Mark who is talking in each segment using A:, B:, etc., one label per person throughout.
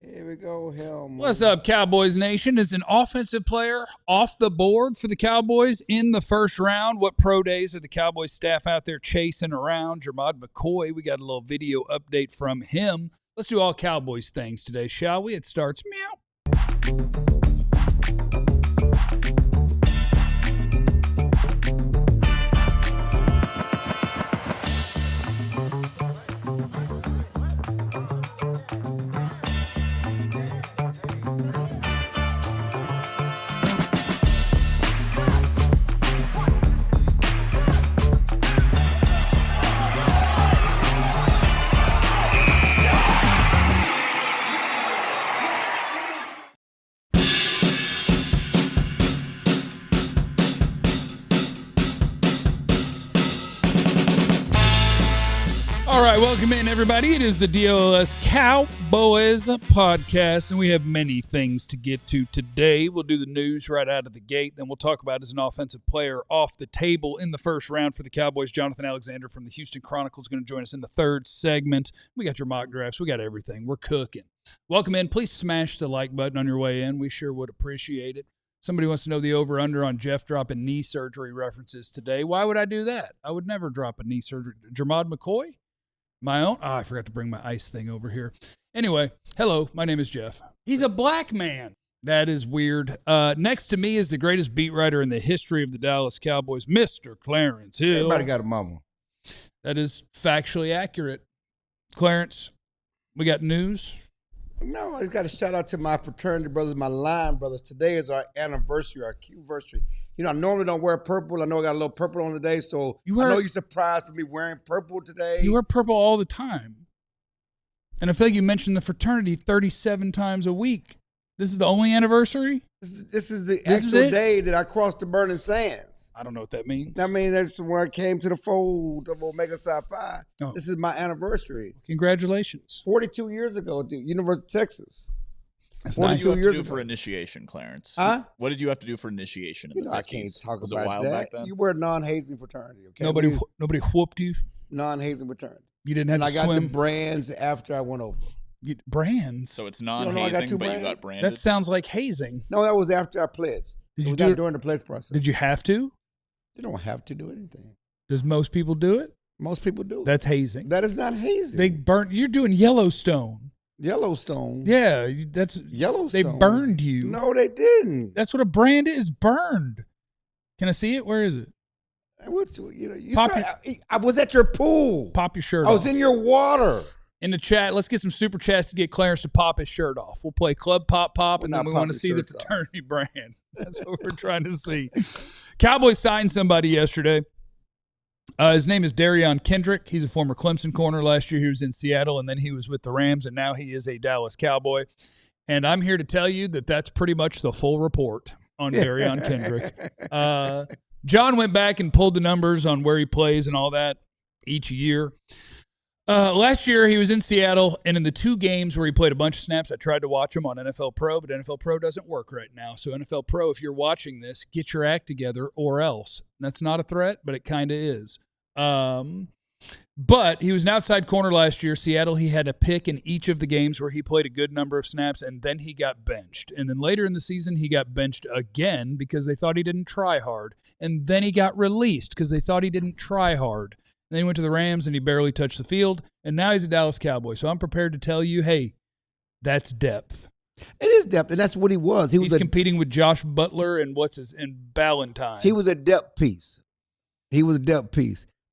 A: Here we go, Helm.
B: What's up, Cowboys Nation? Is an offensive player off the board for the Cowboys in the first round? What pro days are the Cowboys staff out there chasing around? Jermod McCoy, we got a little video update from him. Let's do all Cowboys things today, shall we? It starts meow. All right, welcome in, everybody. It is the DLLS Cowboys podcast, and we have many things to get to today. We'll do the news right out of the gate. Then we'll talk about as an offensive player off the table in the first round for the Cowboys. Jonathan Alexander from the Houston Chronicle is going to join us in the third segment. We got your mock drafts. We got everything. We're cooking. Welcome in. Please smash the like button on your way in. We sure would appreciate it. Somebody wants to know the over-under on Jeff dropping knee surgery references today. Why would I do that? I would never drop a knee surgery. Jermod McCoy? My own? Oh, I forgot to bring my ice thing over here. Anyway, hello, my name is Jeff. He's a black man. That is weird. Next to me is the greatest beat writer in the history of the Dallas Cowboys, Mr. Clarence Hill.
A: Everybody got a mama.
B: That is factually accurate. Clarence, we got news?
A: No, I just got a shout out to my fraternity brothers, my line brothers. Today is our anniversary, our Q-versary. You know, I normally don't wear purple. I know I got a little purple on today, so I know you're surprised for me wearing purple today.
B: You wear purple all the time. And I feel like you mentioned the fraternity 37 times a week. This is the only anniversary?
A: This is the actual day that I crossed the burning sands.
B: I don't know what that means.
A: I mean, that's where I came to the fold of Omega Psi Phi. Oh. This is my anniversary.
B: Congratulations.
A: 42 years ago at the University of Texas.
C: What did you have to do for initiation, Clarence?
A: Huh?
C: What did you have to do for initiation in the 50s?
A: I can't talk
C: Was
A: about
C: it wild
A: that.
C: Back then?
A: You were a non-hazing fraternity, okay?
B: Nobody whooped you?
A: Non-hazing fraternity.
B: You didn't have to swim?
A: And I got the brands after I went over.
B: Brands?
C: So it's non-hazing, but you got branded?
B: That sounds like hazing.
A: No, that was after I pledged.
B: Did you do it
A: during the pledge process?
B: Did you have to?
A: You don't have to do anything.
B: Does most people do it?
A: Most people do.
B: That's hazing.
A: That is not hazing.
B: You're doing Yellowstone.
A: Yellowstone.
B: Yeah, that's
A: Yellowstone.
B: They burned you.
A: No, they didn't.
B: That's what a brand is, burned. Can I see it? Where is it?
A: I was at your pool.
B: Pop your shirt off.
A: I was in your water.
B: In the chat, let's get some super chats to get Clarence to pop his shirt off. We'll play Club Pop Pop, and then we want to see the fraternity brand. That's what we're trying to see. Cowboys signed somebody yesterday. His name is Derion Kendrick. He's a former Clemson corner. Last year he was in Seattle, and then he was with the Rams, and now he is a Dallas Cowboy. And I'm here to tell you that that's pretty much the full report on Derion Kendrick. John went back and pulled the numbers on where he plays and all that each year. Last year he was in Seattle, and in the 2 games where he played a bunch of snaps, I tried to watch him on NFL Pro, but NFL Pro doesn't work right now. So NFL Pro, if you're watching this, get your act together or else. That's not a threat, but it kind of is. But he was an outside corner last year. Seattle, he had a pick in each of the games where he played a good number of snaps, and then he got benched. And then later in the season, he got benched again because they thought he didn't try hard. And then he got released because they thought he didn't try hard. And then he went to the Rams, and he barely touched the field. And now he's a Dallas Cowboy. So I'm prepared to tell you, hey, that's depth.
A: It is depth, and that's what he was.
B: He's competing with Josh Butler and Ballantyne.
A: He was a depth piece.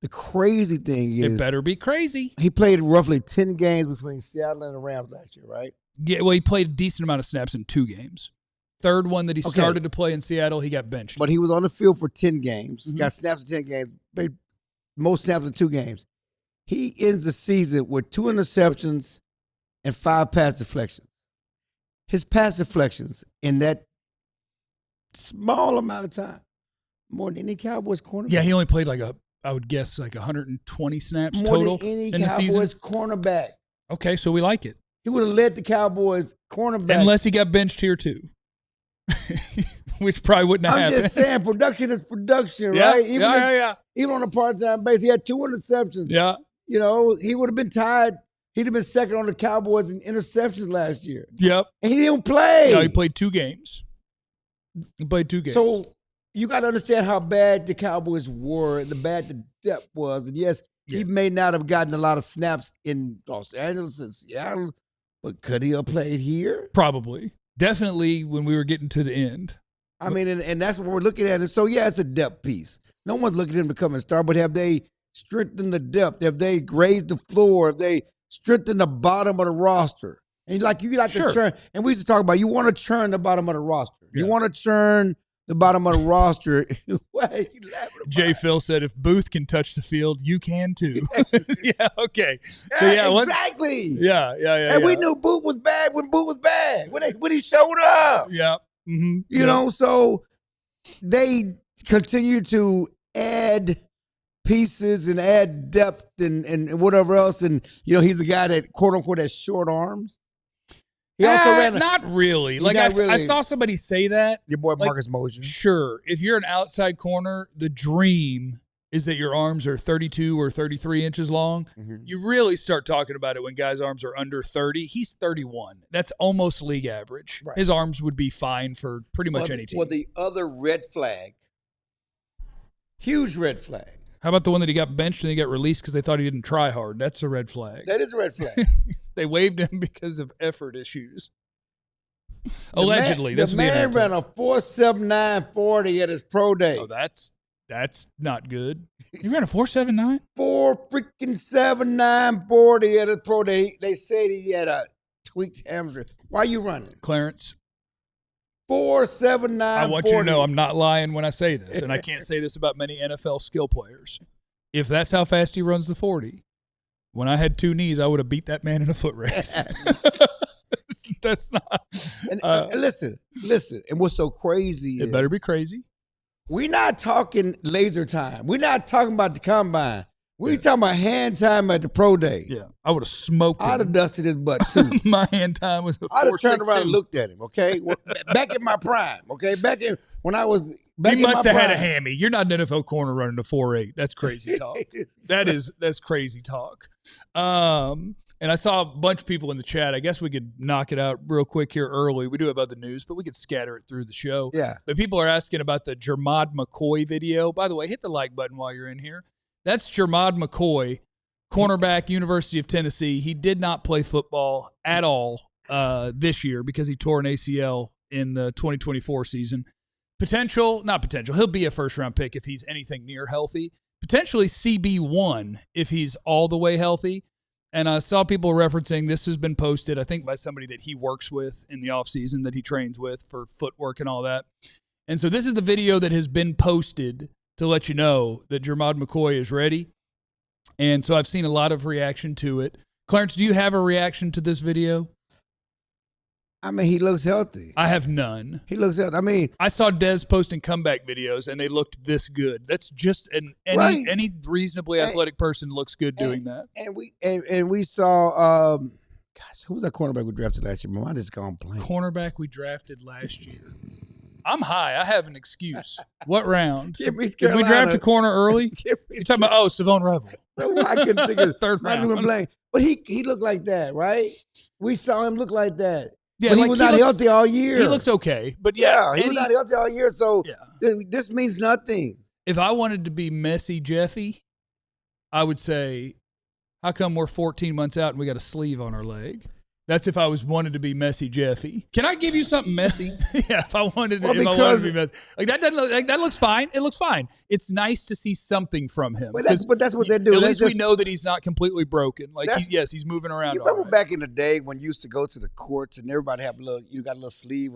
A: The crazy thing is,
B: it better be crazy.
A: He played roughly 10 games between Seattle and the Rams last year, right?
B: Yeah, well, he played a decent amount of snaps in 2 games. Third one that he started to play in Seattle, he got benched.
A: But he was on the field for 10 games. Mm-hmm. Got snaps in 10 games. Played most snaps in 2 games. He ends the season with 2 interceptions and 5 pass deflections. His pass deflections in that small amount of time, more than any Cowboys cornerback.
B: Yeah, he only played I would guess 120 snaps
A: more
B: total
A: than any
B: in the season.
A: Cowboys cornerback.
B: Okay, so we like it.
A: He would have led the Cowboys cornerback.
B: Unless he got benched here too. Which probably wouldn't have happened.
A: I'm just saying, production is production,
B: yeah,
A: right?
B: Even
A: on a part-time base, he had 2 interceptions.
B: Yeah.
A: You know, he would have been tied He'd have been second on the Cowboys in interceptions last year.
B: Yep.
A: And he didn't play.
B: No, he played 2 games.
A: So you got to understand how bad the Cowboys were, the bad the depth was. And yes, he may not have gotten a lot of snaps in Los Angeles and Seattle, but could he have played here?
B: Probably. Definitely when we were getting to the end.
A: I mean, and that's what we're looking at. And so, yeah, it's a depth piece. No one's looking at him to come and start, but have they strengthened the depth? Have they grazed the floor? Have they strengthened the bottom of the roster? And you like to churn. And we used to talk about you want to churn the bottom of the roster. Yeah. You want to churn the bottom of the roster.
B: Jay Phil said, if Booth can touch the field, you can too. Yeah, okay. So
A: exactly.
B: Yeah.
A: And we knew Booth was bad when Booth was bad. When he showed up.
B: Yeah. Mm-hmm.
A: You know, so they continue to add pieces and add depth and whatever else. And, he's a guy that, quote unquote, has short arms. He also ran
B: not really. I saw somebody say that.
A: Your boy Marcus Mosier.
B: Sure. If you're an outside corner, the dream is that your arms are 32 or 33 inches long. Mm-hmm. You really start talking about it when guys' arms are under 30. He's 31. That's almost league average. Right. His arms would be fine for pretty much any team.
A: Well, the other red flag, huge red flag.
B: How about the one that he got benched and he got released because they thought he didn't try hard? That's a red flag.
A: That is a red flag.
B: They waived him because of effort issues. Allegedly.
A: The man ran a 4.79 40 at his pro day.
B: Oh, that's not good. He ran a 4.79?
A: 4.79 40 at his pro day. They said he had a tweaked hamstring. Why are you running?
B: Clarence.
A: 4.79
B: I want
A: 40.
B: you to know I'm not lying when I say this, and I can't say this about many NFL skill players. If that's how fast he runs the 40, when I had 2 knees, I would have beat that man in a foot race. That's not.
A: And listen. And what's so crazy is.
B: It better be crazy.
A: We're not talking laser time. We're not talking about the combine. We're talking about hand time at the pro day.
B: Yeah. I would have smoked him.
A: I'd have dusted his butt, too.
B: My hand time was a 4.62.
A: I'd have turned around and looked at him, okay? Back in my prime, okay? He
B: must have had a hammy. You're not an NFL corner running a 4.8. That's crazy talk. That's crazy talk. And I saw a bunch of people in the chat. I guess we could knock it out real quick here early. We do have other news, but we could scatter it through the show.
A: Yeah.
B: But people are asking about the Jermod McCoy video. By the way, hit the like button while you're in here. That's Jermod McCoy, cornerback, University of Tennessee. He did not play football at all this year because he tore an ACL in the 2024 season. Not potential. He'll be a first-round pick if he's anything near healthy. Potentially CB1 if he's all the way healthy. And I saw people referencing this has been posted, I think, by somebody that he works with in the offseason that he trains with for footwork and all that. And so this is the video that has been posted to let you know that Jermod McCoy is ready. And so I've seen a lot of reaction to it. Clarence, do you have a reaction to this video?
A: I mean, he looks healthy.
B: I have none.
A: He looks healthy. I mean,
B: I saw Dez posting comeback videos, and they looked this good. That's just any reasonably athletic person looks good doing that.
A: And we saw, who was that cornerback we drafted last year? My mind is gone blank.
B: Cornerback we drafted last year. I'm high. I have an excuse. What round? Did we draft a corner early? You're talking about, Savone Revel.
A: No, I couldn't think of
B: third round.
A: Blank. But he looked like that, right? We saw him look like that.
B: Yeah,
A: but he was not healthy all year.
B: He looks okay. But
A: he was not healthy all year, so this means nothing.
B: If I wanted to be messy Jeffy, I would say, how come we're 14 months out and we got a sleeve on our leg? That's if I wanted to be messy Jeffy. Can I give you something messy? Yeah, if I wanted to be messy. That looks fine. It looks fine. It's nice to see something from him.
A: But that's what they do.
B: At least we know that he's not completely broken. He's moving around.
A: You remember back in the day when you used to go to the courts and everybody got a little sleeve.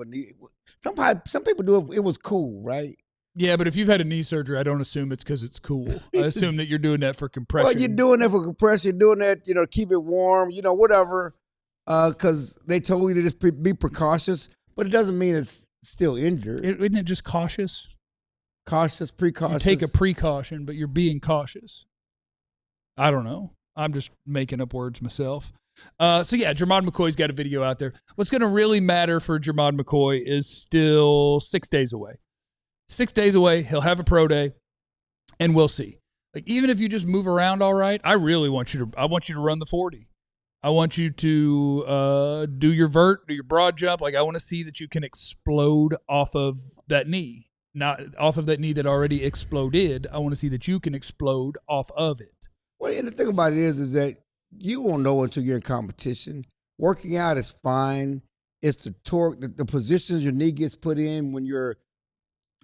A: Some people do it. It was cool, right?
B: Yeah, but if you've had a knee surgery, I don't assume it's because it's cool. I assume that you're doing that for compression.
A: Well, you're doing that for compression. You're doing that, keep it warm, whatever. Because they told you to just be precautious, but it doesn't mean it's still injured.
B: Isn't it just cautious?
A: Precautious.
B: You take a precaution, but you're being cautious. I don't know. I'm just making up words myself. Jermod McCoy's got a video out there. What's going to really matter for Jermod McCoy is still 6 days away. 6 days away, he'll have a pro day, and we'll see. Even if you just move around all right, I want you to run the 40. I want you to do your vert, do your broad jump. Like, I want to see that you can explode off of that knee. Not off of that knee that already exploded. I want to see that you can explode off of it.
A: Well, and the thing about it is that you won't know until you're in competition. Working out is fine. It's the torque, the positions your knee gets put in when you're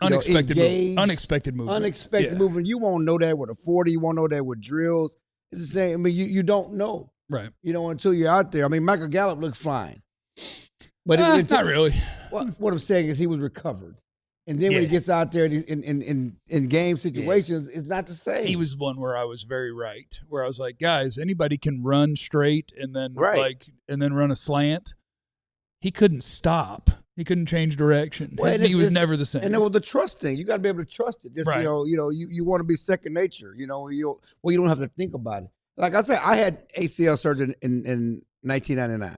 B: unexpected
A: engaged,
B: unexpected movement.
A: Unexpected movement. You won't know that with a 40. You won't know that with drills. It's the same. I mean, you don't know.
B: Right.
A: Until you're out there. I mean, Michael Gallup looked fine. But
B: not really.
A: What I'm saying is he was recovered. And then when he gets out there in game situations, it's not the same.
B: He was one where I was very right, where I was like, guys, anybody can run straight and then and then run a slant. He couldn't stop. He couldn't change direction. His knee was never the same.
A: And it was the trust thing. You got to be able to trust it. Just you want to be second nature. You don't have to think about it. Like I said, I had ACL surgery in 1999.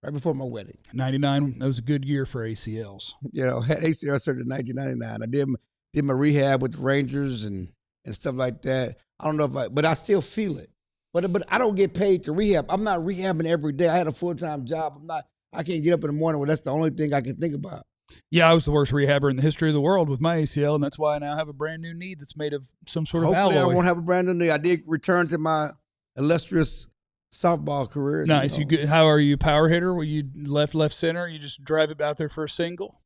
A: Right before my wedding.
B: 99, that was a good year for ACLs.
A: Had ACL surgery in 1999. I did my rehab with the Rangers and stuff like that. I don't know but I still feel it. But I don't get paid to rehab. I'm not rehabbing every day. I had a full-time job. I can't get up in the morning where that's the only thing I can think about.
B: Yeah, I was the worst rehabber in the history of the world with my ACL, and that's why I now have a brand new knee that's made of some sort of alloy.
A: Hopefully I won't have a brand new knee. I did return to my illustrious softball career.
B: Nice. How are you, a power hitter? Were you left center? You just drive it out there for a single?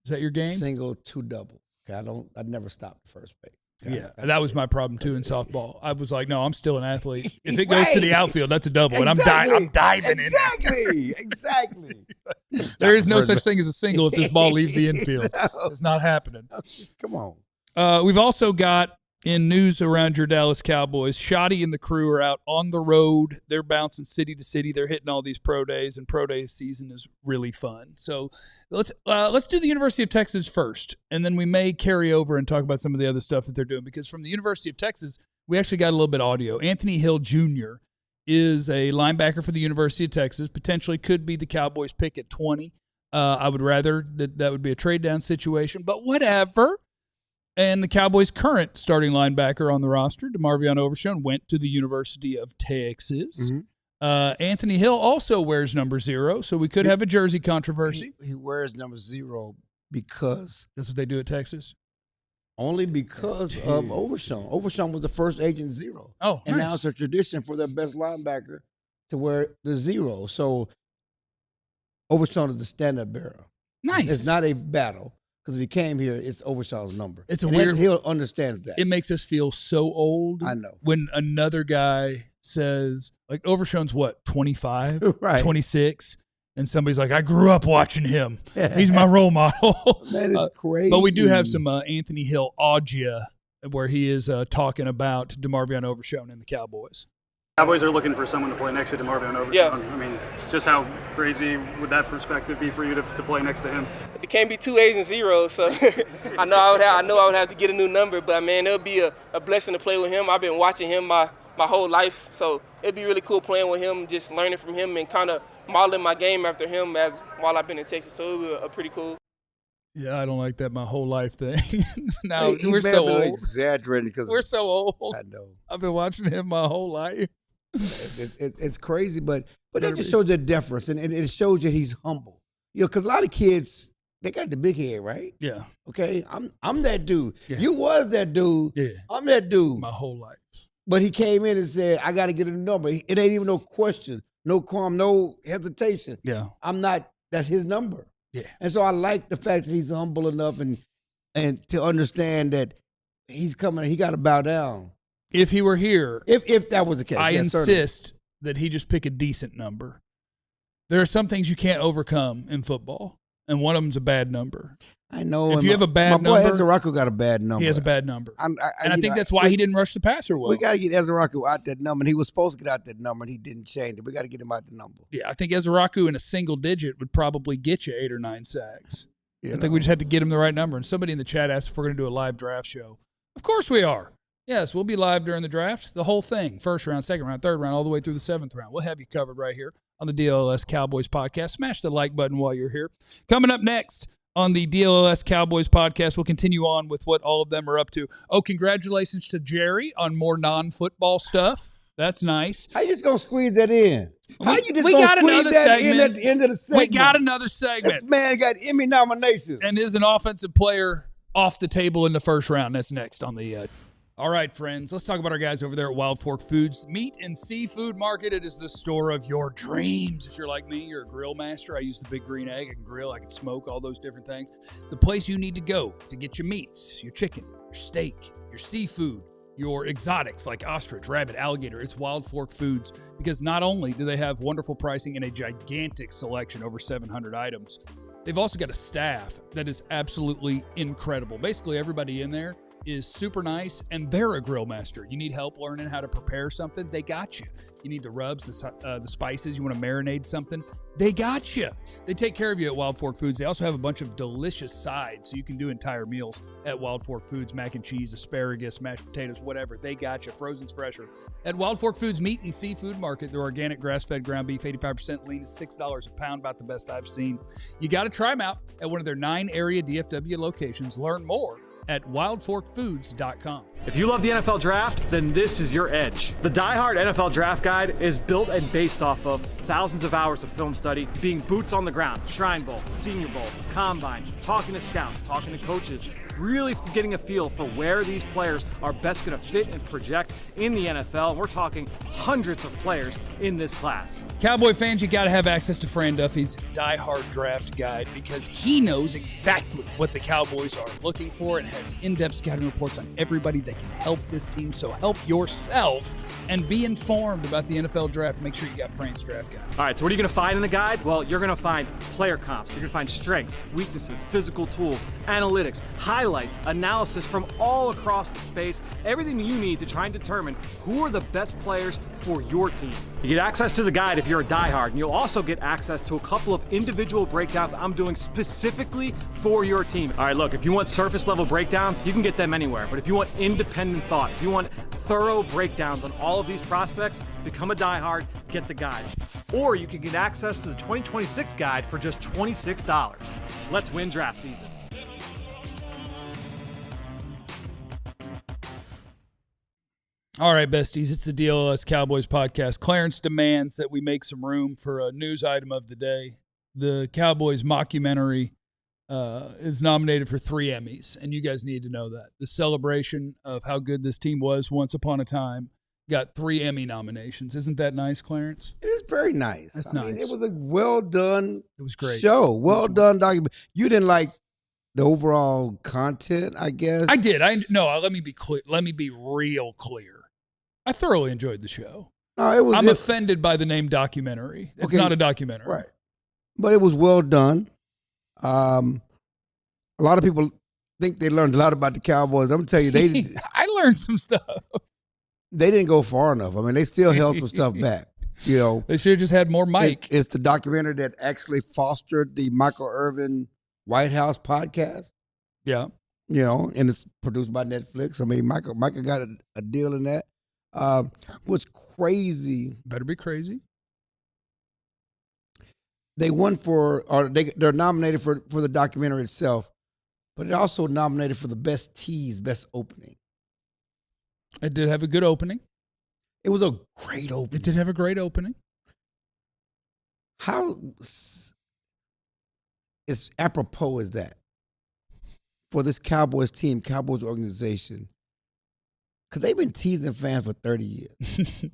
B: Is that your game?
A: Single, 2 doubles. I'd never stop the first base.
B: That was my problem too in softball. I was like, no, I'm still an athlete. If it goes to the outfield, that's a double, and I'm diving in.
A: Exactly.
B: There is no such thing as a single if this ball leaves the infield. It's not happening.
A: Come on.
B: We've also got, in news around your Dallas Cowboys, Schotty and the crew are out on the road. They're bouncing city to city. They're hitting all these pro days, and pro day season is really fun. So let's do the University of Texas first, and then we may carry over and talk about some of the other stuff that they're doing, because from the University of Texas, we actually got a little bit of audio. Anthony Hill Jr. is a linebacker for the University of Texas, potentially could be the Cowboys pick at 20. I would rather that would be a trade down situation, but whatever. And the Cowboys' current starting linebacker on the roster, DeMarvion Overshown, went to the University of Texas. Mm-hmm. Anthony Hill also wears number 0, so we could have a jersey controversy.
A: He wears number 0 because...
B: That's what they do at Texas?
A: Only because of Overshown. Overshown was the first agent 0.
B: Oh,
A: and
B: nice.
A: Now it's a tradition for their best linebacker to wear the 0. So Overshown is the standard bearer.
B: Nice.
A: It's not a battle. Because if he came here, it's Overshown's number.
B: It's weird.
A: He'll understands that.
B: It makes us feel so old.
A: I know.
B: When another guy says, like, Overshown's what, 25,
A: right.
B: 26, and somebody's like, I grew up watching him. He's my role model.
A: Man, it's crazy.
B: But we do have some Anthony Hill audio where he is talking about DeMarvion Overshown and the Cowboys.
D: Cowboys are looking for someone to play next to DeMarvion Overshown.
E: Yeah.
D: I mean, just how crazy would that perspective be for you to play next to him?
E: It can't be 2 A's and 0s, so I know I would have to get a new number, but man, it'll be a blessing to play with him. I've been watching him my whole life, so it'd be really cool playing with him, just learning from him and kind of modeling my game after him while I've been in Texas. So it'll be a pretty cool.
B: Yeah, I don't like that my whole life thing. Now
A: he
B: we're so old.
A: Exaggerating because
B: we're so old.
A: I know.
B: I've been watching him my whole life.
A: It's crazy, but that just shows a difference, and it shows that he's humble. Because a lot of kids, they got the big head, right?
B: Yeah.
A: Okay, I'm that dude.
B: Yeah.
A: You was that dude.
B: Yeah.
A: I'm that dude.
B: My whole life.
A: But he came in and said, I got to get a number. It ain't even no question, no qualm, no hesitation.
B: Yeah.
A: That's his number.
B: Yeah.
A: And so I like the fact that he's humble enough and to understand that he's coming, he got to bow down.
B: If he were here,
A: if that was the case,
B: I insist that he just pick a decent number. There are some things you can't overcome in football, and one of them's a bad number.
A: I know.
B: If you have a bad number,
A: my boy Ezeraku got a bad number.
B: He has a bad number, I think that's why he didn't rush the passer well.
A: We got to get Ezeraku out that number, and he was supposed to get out that number, and he didn't change it. We got to get him out the number.
B: Yeah, I think Ezeraku in a single digit would probably get you 8 or 9 sacks. I think we just had to get him the right number. And somebody in the chat asked if we're going to do a live draft show. Of course we are. Yes, we'll be live during the draft, the whole thing, first round, second round, third round, all the way through the 7th round. We'll have you covered right here on the DLLS Cowboys podcast. Smash the like button while you're here. Coming up next on the DLLS Cowboys podcast, we'll continue on with what all of them are up to. Oh, congratulations to Jerry on more non-football stuff. That's nice.
A: How you just going to squeeze that in? How you just
B: we
A: going
B: got
A: to squeeze
B: another
A: that
B: segment.
A: in at the end of the segment?
B: We got another segment.
A: This man got Emmy nominations.
B: And is an offensive player off the table in the first round. That's next on the All right, friends, let's talk about our guys over there at Wild Fork Foods Meat and Seafood Market. It is the store of your dreams. If you're like me, you're a grill master. I use the big green egg. I can grill. I can smoke, all those different things. The place you need to go to get your meats, your chicken, your steak, your seafood, your exotics like ostrich, rabbit, alligator. It's Wild Fork Foods, because not only do they have wonderful pricing and a gigantic selection, over 700 items, they've also got a staff that is absolutely incredible. Basically, everybody in there is super nice, and they're a grill master. You need help learning how to prepare something, they got you. You need the rubs, the spices, you want to marinate something, they got you. They take care of you at Wild Fork Foods. They also have a bunch of delicious sides, so you can do entire meals at Wild Fork Foods. Mac and cheese, asparagus, mashed potatoes, whatever, they got you. Frozen's fresher. At Wild Fork Foods Meat and Seafood Market, their organic grass-fed ground beef, 85% lean, is $6 a pound, about the best I've seen. You got to try them out at one of their 9 area DFW locations. Learn more at wildforkfoods.com.
F: If you love the NFL Draft, then this is your edge. The Die Hard NFL Draft Guide is built and based off of thousands of hours of film study, being boots on the ground, Shrine Bowl, Senior Bowl, Combine, talking to scouts, talking to coaches, really getting a feel for where these players are best going to fit and project in the NFL. We're talking hundreds of players in this class.
B: Cowboy fans, you got to have access to Fran Duffy's Die Hard Draft Guide, because he knows exactly what the Cowboys are looking for and has in-depth scouting reports on everybody that can help this team. So help yourself and be informed about the NFL Draft. Make sure you got Fran's Draft Guide.
F: All right, so what are you going to find in the guide? Well, you're going to find player comps. You're going to find strengths, weaknesses, physical tools, analytics, highlights, analysis from all across the space, everything you need to try and determine who are the best players for your team. You get access to the guide if you're a diehard, and you'll also get access to a couple of individual breakdowns I'm doing specifically for your team. All right, look, if you want surface level breakdowns, you can get them anywhere, but if you want independent thought, if you want thorough breakdowns on all of these prospects, become a diehard, get the guide. Or you can get access to the 2026 guide for just $26. Let's win draft season.
B: All right, besties, it's the DLLS Cowboys podcast. Clarence demands that we make some room for a news item of the day. The Cowboys mockumentary is nominated for 3 Emmys, and you guys need to know that. The celebration of how good this team was once upon a time got 3 Emmy nominations. Isn't that nice, Clarence?
A: It is very nice.
B: That's
A: I
B: nice.
A: mean, it was a well-done
B: It was great.
A: show. Well-done document. You didn't like the overall content, I guess?
B: I did. Let me be clear. Let me be real clear. I thoroughly enjoyed the show.
A: No, it was.
B: I'm offended by the name documentary. It's not a documentary.
A: Right. But it was well done. A lot of people think they learned a lot about the Cowboys. I'm going to tell you,
B: I learned some stuff.
A: They didn't go far enough. I mean, they still held some stuff back. You know,
B: they should have just had more Mike.
A: It's the documentary that actually fostered the Michael Irvin White House podcast.
B: Yeah.
A: You know, and it's produced by Netflix. I mean, Michael got a deal in that. What's crazy?
B: Better be crazy.
A: They won they're nominated for the documentary itself, but it also nominated for the best tease, best opening.
B: It did have a good opening.
A: It was a great opening.
B: It did have a great opening.
A: How is apropos is that for this Cowboys team, Cowboys organization? Because they've been teasing fans for 30 years.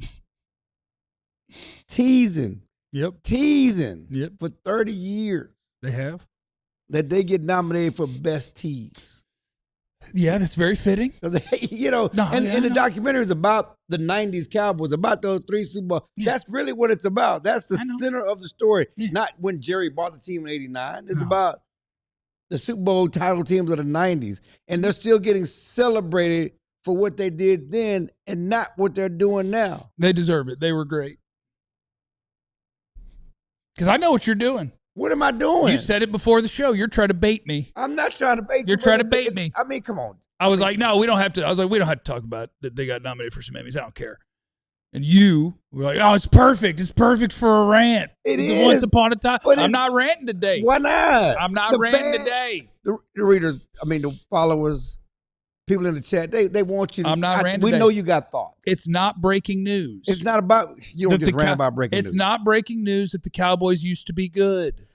A: Teasing.
B: Yep.
A: Teasing.
B: Yep.
A: For 30 years.
B: They have.
A: That they get nominated for best tease.
B: Yeah, that's very fitting.
A: You know, the documentary is about the 90s Cowboys, about those 3 Super Bowls. Yeah. That's really what it's about. That's the center of the story. Yeah. Not when Jerry bought the team in 89. It's about the Super Bowl title teams of the 90s. And they're still getting celebrated for what they did then and not what they're doing now.
B: They deserve it. They were great. Because I know what you're doing.
A: What am I doing?
B: You said it before the show. You're trying to bait me.
A: I'm not trying to bait you.
B: You're trying to bait me.
A: I mean, come on.
B: I was like, no, we don't have to. I was like, we don't have to talk about that they got nominated for some Emmys. I don't care. And you were like, oh, it's perfect. It's perfect for a rant.
A: It is.
B: Once upon a time. I'm not ranting today.
A: Why not?
B: I'm not ranting today.
A: The readers, I mean, the followers people in the chat, they want you to.
B: I'm not ranting
A: We
B: today.
A: know you got thoughts.
B: It's not breaking news.
A: It's not about, you don't just rant about breaking news.
B: It's not breaking news that the Cowboys used to be good.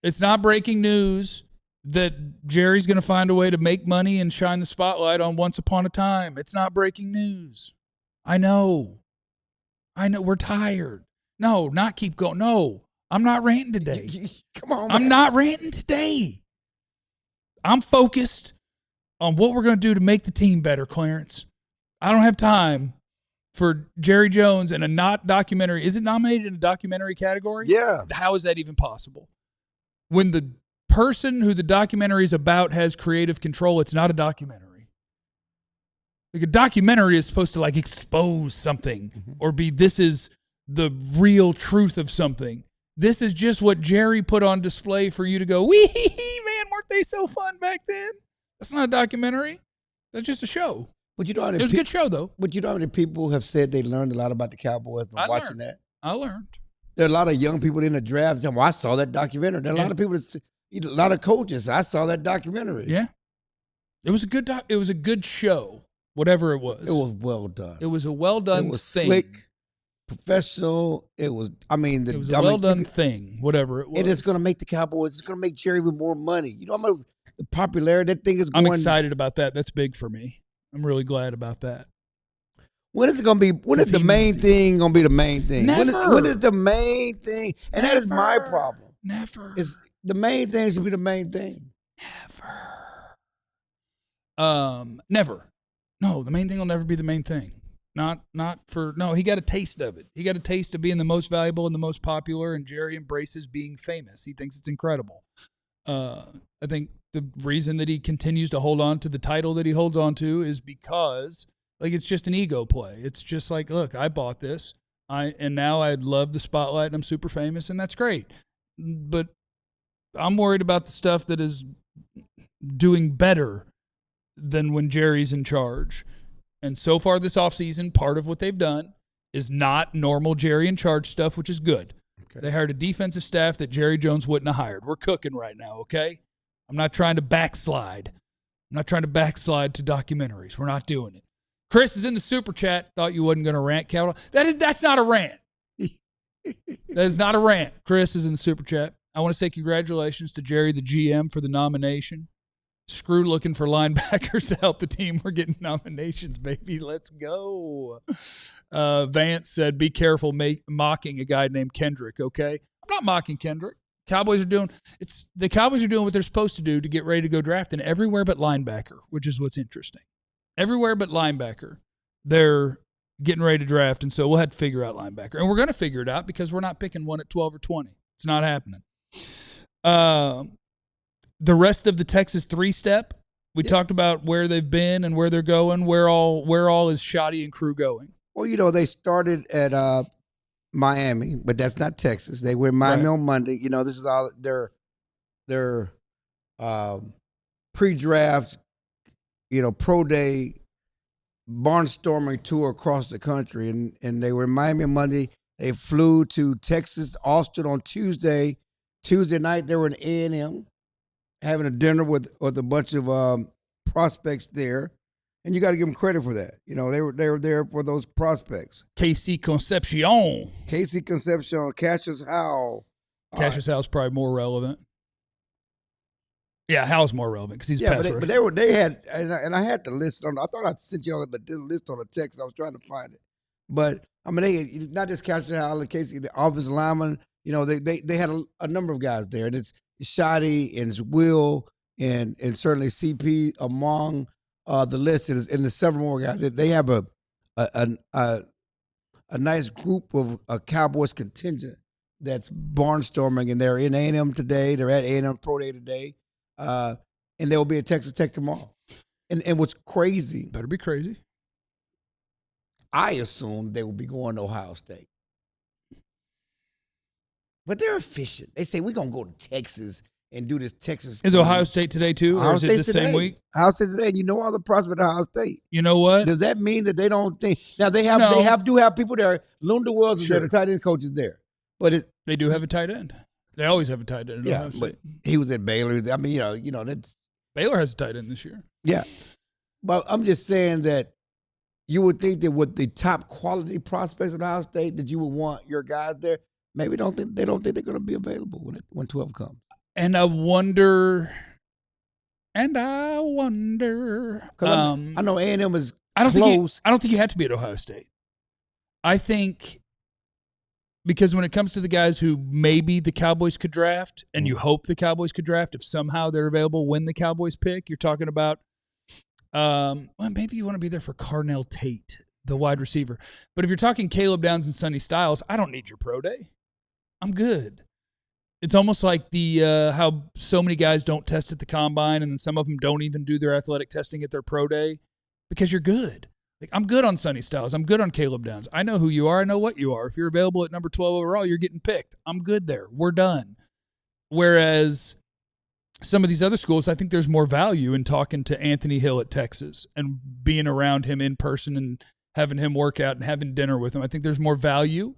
B: It's not breaking news that Jerry's going to find a way to make money and shine the spotlight on Once Upon a Time. It's not breaking news. I know. We're tired. No, not keep going. No, I'm not ranting today.
A: Come on,
B: I'm not ranting today. I'm focused on what we're going to do to make the team better, Clarence. I don't have time for Jerry Jones and a not documentary. Is it nominated in a documentary category?
A: Yeah.
B: How is that even possible? When the person who the documentary is about has creative control, it's not a documentary. Like a documentary is supposed to like expose something or be, this is the real truth of something. This is just what Jerry put on display for you to go, wee man, weren't they so fun back then? That's not a documentary. That's just a show.
A: But you know,
B: it was a good show, though.
A: But you know how many people have said they learned a lot about the Cowboys from watching that?
B: I learned.
A: There are a lot of young people in the draft. Well, I saw that documentary. There are a lot of people, a lot of coaches. I saw that documentary.
B: Yeah, it was a good. It was a good show. Whatever it was.
A: It was well done.
B: It was a well done.
A: It was
B: thing.
A: slick, professional. It was. It
B: was a well done thing. Whatever it was.
A: And it's going to make the Cowboys. It's going to make Jerry with more money. You know how much the popularity that thing is going.
B: I'm excited about that. That's big for me. I'm really glad about that.
A: When is it going to be? When is the main thing going to be the main thing?
B: Never.
A: When is the main thing? And that is my problem.
B: Never.
A: It's the main thing should be the main thing.
B: Never. No, the main thing will never be the main thing. He got a taste of it. He got a taste of being the most valuable and the most popular, and Jerry embraces being famous. He thinks it's incredible. I think the reason that he continues to hold on to the title that he holds on to is because it's just an ego play. It's just like, look, I bought this. And now I love the spotlight and I'm super famous, and that's great. But I'm worried about the stuff that is doing better than when Jerry's in charge. And so far this offseason, part of what they've done is not normal Jerry in charge stuff, which is good. Okay. They hired a defensive staff that Jerry Jones wouldn't have hired. We're cooking right now, okay? I'm not trying to backslide. I'm not trying to backslide to documentaries. We're not doing it. Chris is in the super chat. Thought you wasn't going to rant, Cal. That's not a rant. That is not a rant. Chris is in the super chat. I want to say congratulations to Jerry, the GM, for the nomination. Screw looking for linebackers to help the team. We're getting nominations, baby. Let's go. Vance said, be careful mocking a guy named Kendrick, okay? I'm not mocking Kendrick. The Cowboys are doing what they're supposed to do to get ready to go draft, and everywhere but linebacker, which is what's interesting. Everywhere but linebacker, they're getting ready to draft, and so we'll have to figure out linebacker. And we're going to figure it out because we're not picking one at 12 or 20. It's not happening. The rest of the Texas three-step, we talked about where they've been and where they're going. Where all is Schotty and crew going? Well, they started at Miami, but that's not Texas. They were in Miami on Monday. This is all their pre-draft, pro day barnstorming tour across the country. And they were in Miami on Monday. They flew to Texas, Austin on Tuesday. Tuesday night, they were in A&M. Having a dinner with a bunch of prospects there, and you got to give them credit for that. They were there for those prospects. KC Concepcion, Cassius Howell. Cassius Howell's probably more relevant. Yeah, Howell's more relevant because he's pass rusher. But they had, and I had the list on. I thought I sent you all the list on the text. I was trying to find it, but they not just Cassius Howell and Casey, the offensive lineman. They had a number of guys there, and it's Schotty and Will and certainly CP among the list, and there's several more guys. They have a nice group of a Cowboys contingent that's barnstorming, and they're in A&M today. They're at A&M Pro Day today, and they'll be at Texas Tech tomorrow. And what's crazy? Better be crazy. I assumed they will be going to Ohio State. But they're efficient. They say, we're going to go to Texas and do this Texas. Is Ohio State today, too? Or is it the same week? Ohio State today. And all the prospects at Ohio State. You know what? Does that mean that they don't think? Now, they do have people there. Lunda Wells is there. The tight end coach is there. But they do have a tight end. They always have a tight end at Ohio State. But he was at Baylor. Baylor has a tight end this year. Yeah.
A: But I'm just saying that you would think that with the top quality prospects at Ohio State that you would want your guys there. Maybe they don't think they're going to be available when 12 comes.
B: And I wonder. I
A: know A&M is close.
B: I don't think you have to be at Ohio State. I think because when it comes to the guys who maybe the Cowboys could draft, and you hope the Cowboys could draft if somehow they're available when the Cowboys pick, you're talking about maybe you want to be there for Carnell Tate, the wide receiver. But if you're talking Caleb Downs and Sonny Styles, I don't need your pro day. I'm good. It's almost like the how so many guys don't test at the combine, and then some of them don't even do their athletic testing at their pro day because you're good. Like, I'm good on Sonny Styles. I'm good on Caleb Downs. I know who you are. I know what you are. If you're available at number 12 overall, you're getting picked. I'm good there. We're done. Whereas some of these other schools, I think there's more value in talking to Anthony Hill at Texas and being around him in person and having him work out and having dinner with him. I think there's more value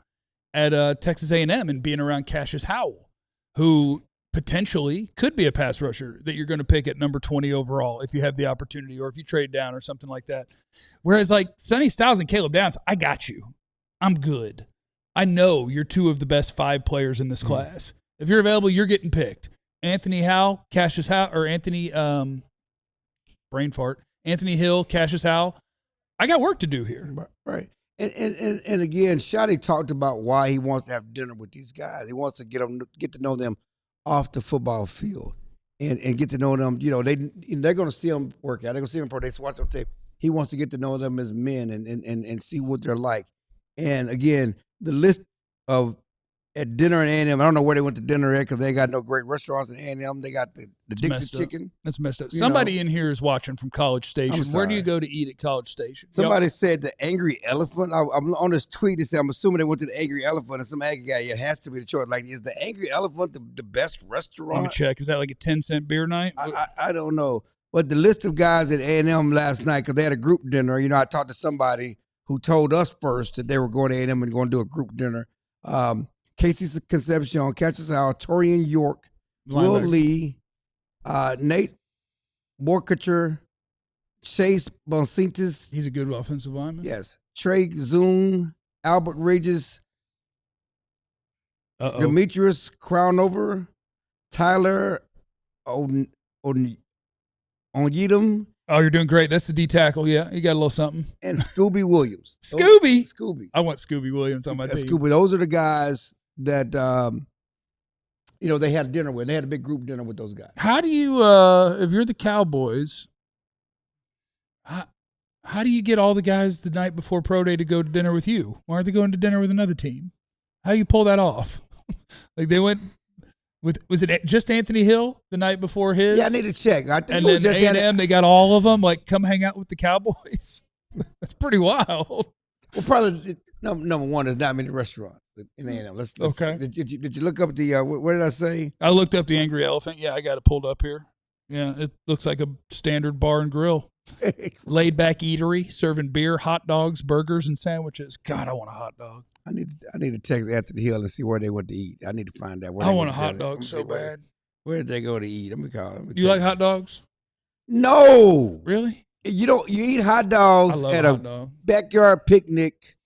B: at Texas A&M and being around Cassius Howell, who potentially could be a pass rusher that you're going to pick at number 20 overall if you have the opportunity or if you trade down or something like that. Whereas like Sonny Styles and Caleb Downs, I got you. I'm good. I know you're two of the best 5 players in this class. If you're available, you're getting picked. Anthony Howell, Cassius Howell, or Anthony Anthony Hill, Cassius Howell. I got work to do here.
A: Right. And again, Schotty talked about why he wants to have dinner with these guys. He wants to get to know them off the football field and get to know them. You know, they're going to see them work out. They're going to see them pro. They watch on tape. He wants to get to know them as men and see what they're like. And again, the list of at dinner at A&M, I don't know where they went to dinner at because they ain't got no great restaurants at A&M. They got the Dixie chicken.
B: That's messed up. Somebody in here is watching from College Station. Where do you go to eat at College Station?
A: Somebody said the Angry Elephant. I'm on this tweet. They said, I'm assuming they went to the Angry Elephant, and some angry guy, it has to be the choice. Like, is the Angry Elephant the best restaurant?
B: Let me check. Is that like a 10-cent beer night?
A: I don't know. But the list of guys at A&M last night, because they had a group dinner, I talked to somebody who told us first that they were going to A&M and going to do a group dinner. Casey Concepcion, Cassius Howell, Torian York, Will Lee, Nate Borkacher, Chase Bonsintis.
B: He's a good offensive lineman.
A: Yes. Trey Zoon, Albert Regis, Demetrius Crownover, Tyler Onyedum.
B: Oh, you're doing great. That's the D tackle. Yeah, you got a little something.
A: And Scooby Williams.
B: Scooby. I want Scooby Williams on my team.
A: Scooby. Those are the guys that they had dinner with. They had a big group dinner with those guys.
B: How do you, if you're the Cowboys, how do you get all the guys the night before pro day to go to dinner with you? Why aren't they going to dinner with another team? How do you pull that off? Like they went with, was it just Anthony Hill the night before his?
A: Yeah, I need to check. I think
B: and then just A&M, they got all of them. Like, come hang out with the Cowboys. That's pretty wild.
A: Well, probably number one, there's not many restaurants in A&M. Let's
B: okay.
A: Did you look up the what did I say?
B: I looked up the Angry Elephant. Yeah, I got it pulled up here. Yeah, it looks like a standard bar and grill. Laid back eatery, serving beer, hot dogs, burgers, and sandwiches. God, I want a hot dog.
A: I need to text Anthony Hill and see where they went to eat. I need to find out where
B: I want a hot dog so bad.
A: Where did they go to eat? Let me call.
B: You like hot dogs?
A: No.
B: Really?
A: You eat hot dogs at a backyard picnic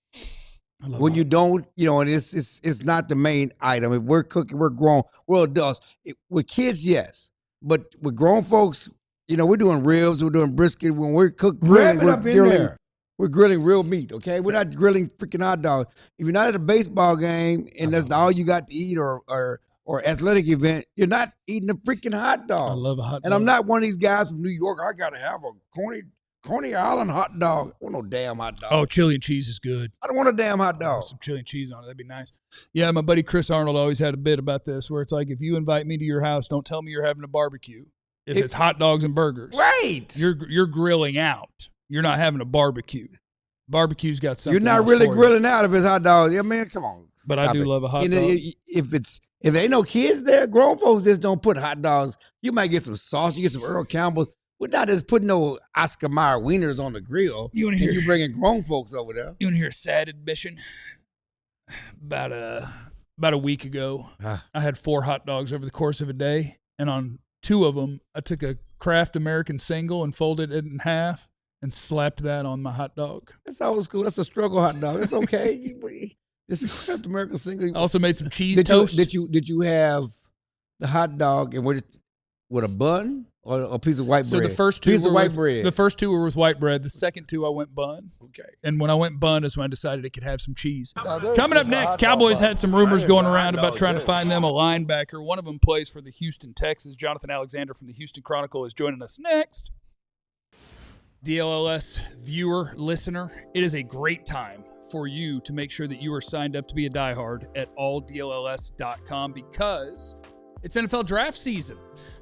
A: when you don't, and it's not the main item. If we're cooking, we're grown, we're adults. With kids, yes. But with grown folks, we're doing ribs, we're doing brisket. When we're grilling, we're grilling real meat, okay? We're not grilling freaking hot dogs. If you're not at a baseball game and that's all you got to eat or athletic event, you're not eating a freaking hot dog.
B: I love a hot dog.
A: And I'm not one of these guys from New York. I got to have a Coney Island hot dog. I want no damn hot dog.
B: Oh, chili and cheese is good.
A: I don't want a damn hot dog.
B: Some chili and cheese on it. That'd be nice. Yeah, my buddy Chris Arnold always had a bit about this where it's like, if you invite me to your house, don't tell me you're having a barbecue. If it's hot dogs and burgers.
A: Right.
B: You're grilling out. You're not having a barbecue. Barbecue's got something.
A: You're not really grilling out if it's hot dogs. Yeah, man, come on.
B: But I do love a hot dog.
A: If there ain't no kids there, grown folks just don't put hot dogs. You might get some sauce. You get some Earl Campbell's. We're not just putting no Oscar Mayer wieners on the grill. You bringing grown folks over there.
B: You want to hear a sad admission? About a week ago, I had 4 hot dogs over the course of a day, and on 2 of them, I took a Kraft American single and folded it in half and slapped that on my hot dog.
A: That's old school. That's a struggle hot dog. It's okay. This is Kraft American single.
B: Also made some cheese toast.
A: Did you have the hot dog and with a bun or a piece of white bread?
B: So the first two the first two were with white bread. The second two I went bun.
A: Okay.
B: And when I went bun is when I decided it could have some cheese. Coming up next, Cowboys had some rumors going around about trying to find them a linebacker. One of them plays for the Houston Texans. Jonathan Alexander from the Houston Chronicle is joining us next. DLLS viewer, listener, it is a great time for you to make sure that you are signed up to be a diehard at alldlls.com because it's NFL draft season.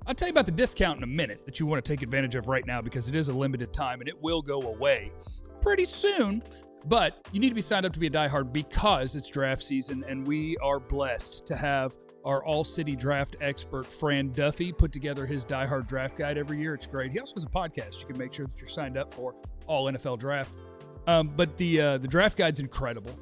B: I'll tell you about the discount in a minute that you want to take advantage of right now because it is a limited time and it will go away pretty soon. But you need to be signed up to be a diehard because it's draft season and we are blessed to have our All-City draft expert, Fran Duffy, put together his diehard draft guide every year. It's great. He also has a podcast you can make sure that you're signed up for, All NFL Draft. But the draft guide's incredible.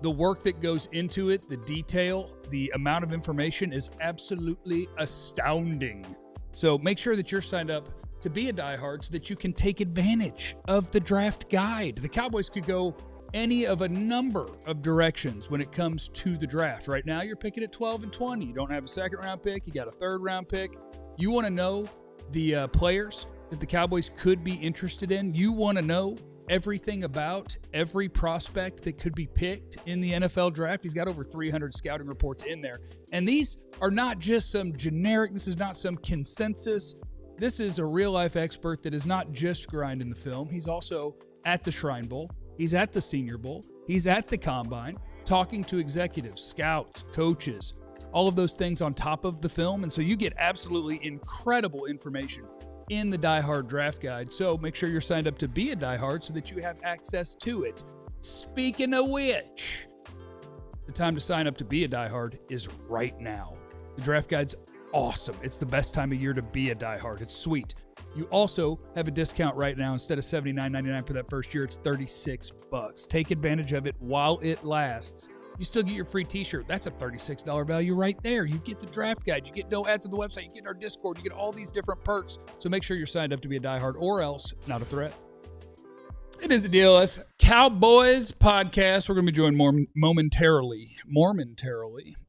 B: The work that goes into it, the detail, the amount of information is absolutely astounding. So make sure that you're signed up to be a diehard so that you can take advantage of the draft guide. The Cowboys could go any of a number of directions when it comes to the draft. Right now, you're picking at 12 and 20. You don't have a second-round pick. You got a third-round pick. You want to know the players that the Cowboys could be interested in. You want to know everything about every prospect that could be picked in the NFL draft. He's got over 300 scouting reports in there. And these are not just some generic, this is not some consensus. This is a real-life expert that is not just grinding the film. He's also at the Shrine Bowl. He's at the Senior Bowl. He's at the Combine, talking to executives, scouts, coaches, all of those things on top of the film. And so you get absolutely incredible information in the Die Hard Draft Guide. So make sure you're signed up to be a Die Hard so that you have access to it. Speaking of which, the time to sign up to be a Die Hard is right now. The Draft Guide's awesome. It's the best time of year to be a Die Hard. It's sweet. You also have a discount right now. Instead of $79.99 for that first year, it's $36. Take advantage of it while it lasts. You still get your free t-shirt. That's a $36 value right there. You get the draft guide. You get no ads on the website. You get our Discord. You get all these different perks. So make sure you're signed up to be a diehard or else not a threat. It is the DLS Cowboys podcast. We're going to be joined momentarily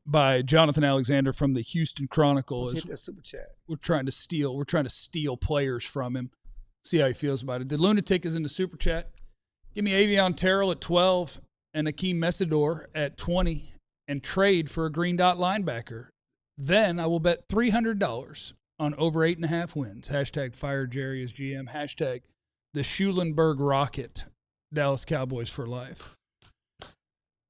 B: by Jonathan Alexander from the Houston Chronicle.
A: Hit that super chat.
B: We're trying to steal players from him. See how he feels about it. The Lunatic is in the super chat. Give me Avion Terrell at 12 and Akeem Mesidor at 20 and trade for a green dot linebacker. Then I will bet $300 on over 8.5 wins. Hashtag fire Jerry as GM. Hashtag the Schulenberg Rocket. Dallas Cowboys for life.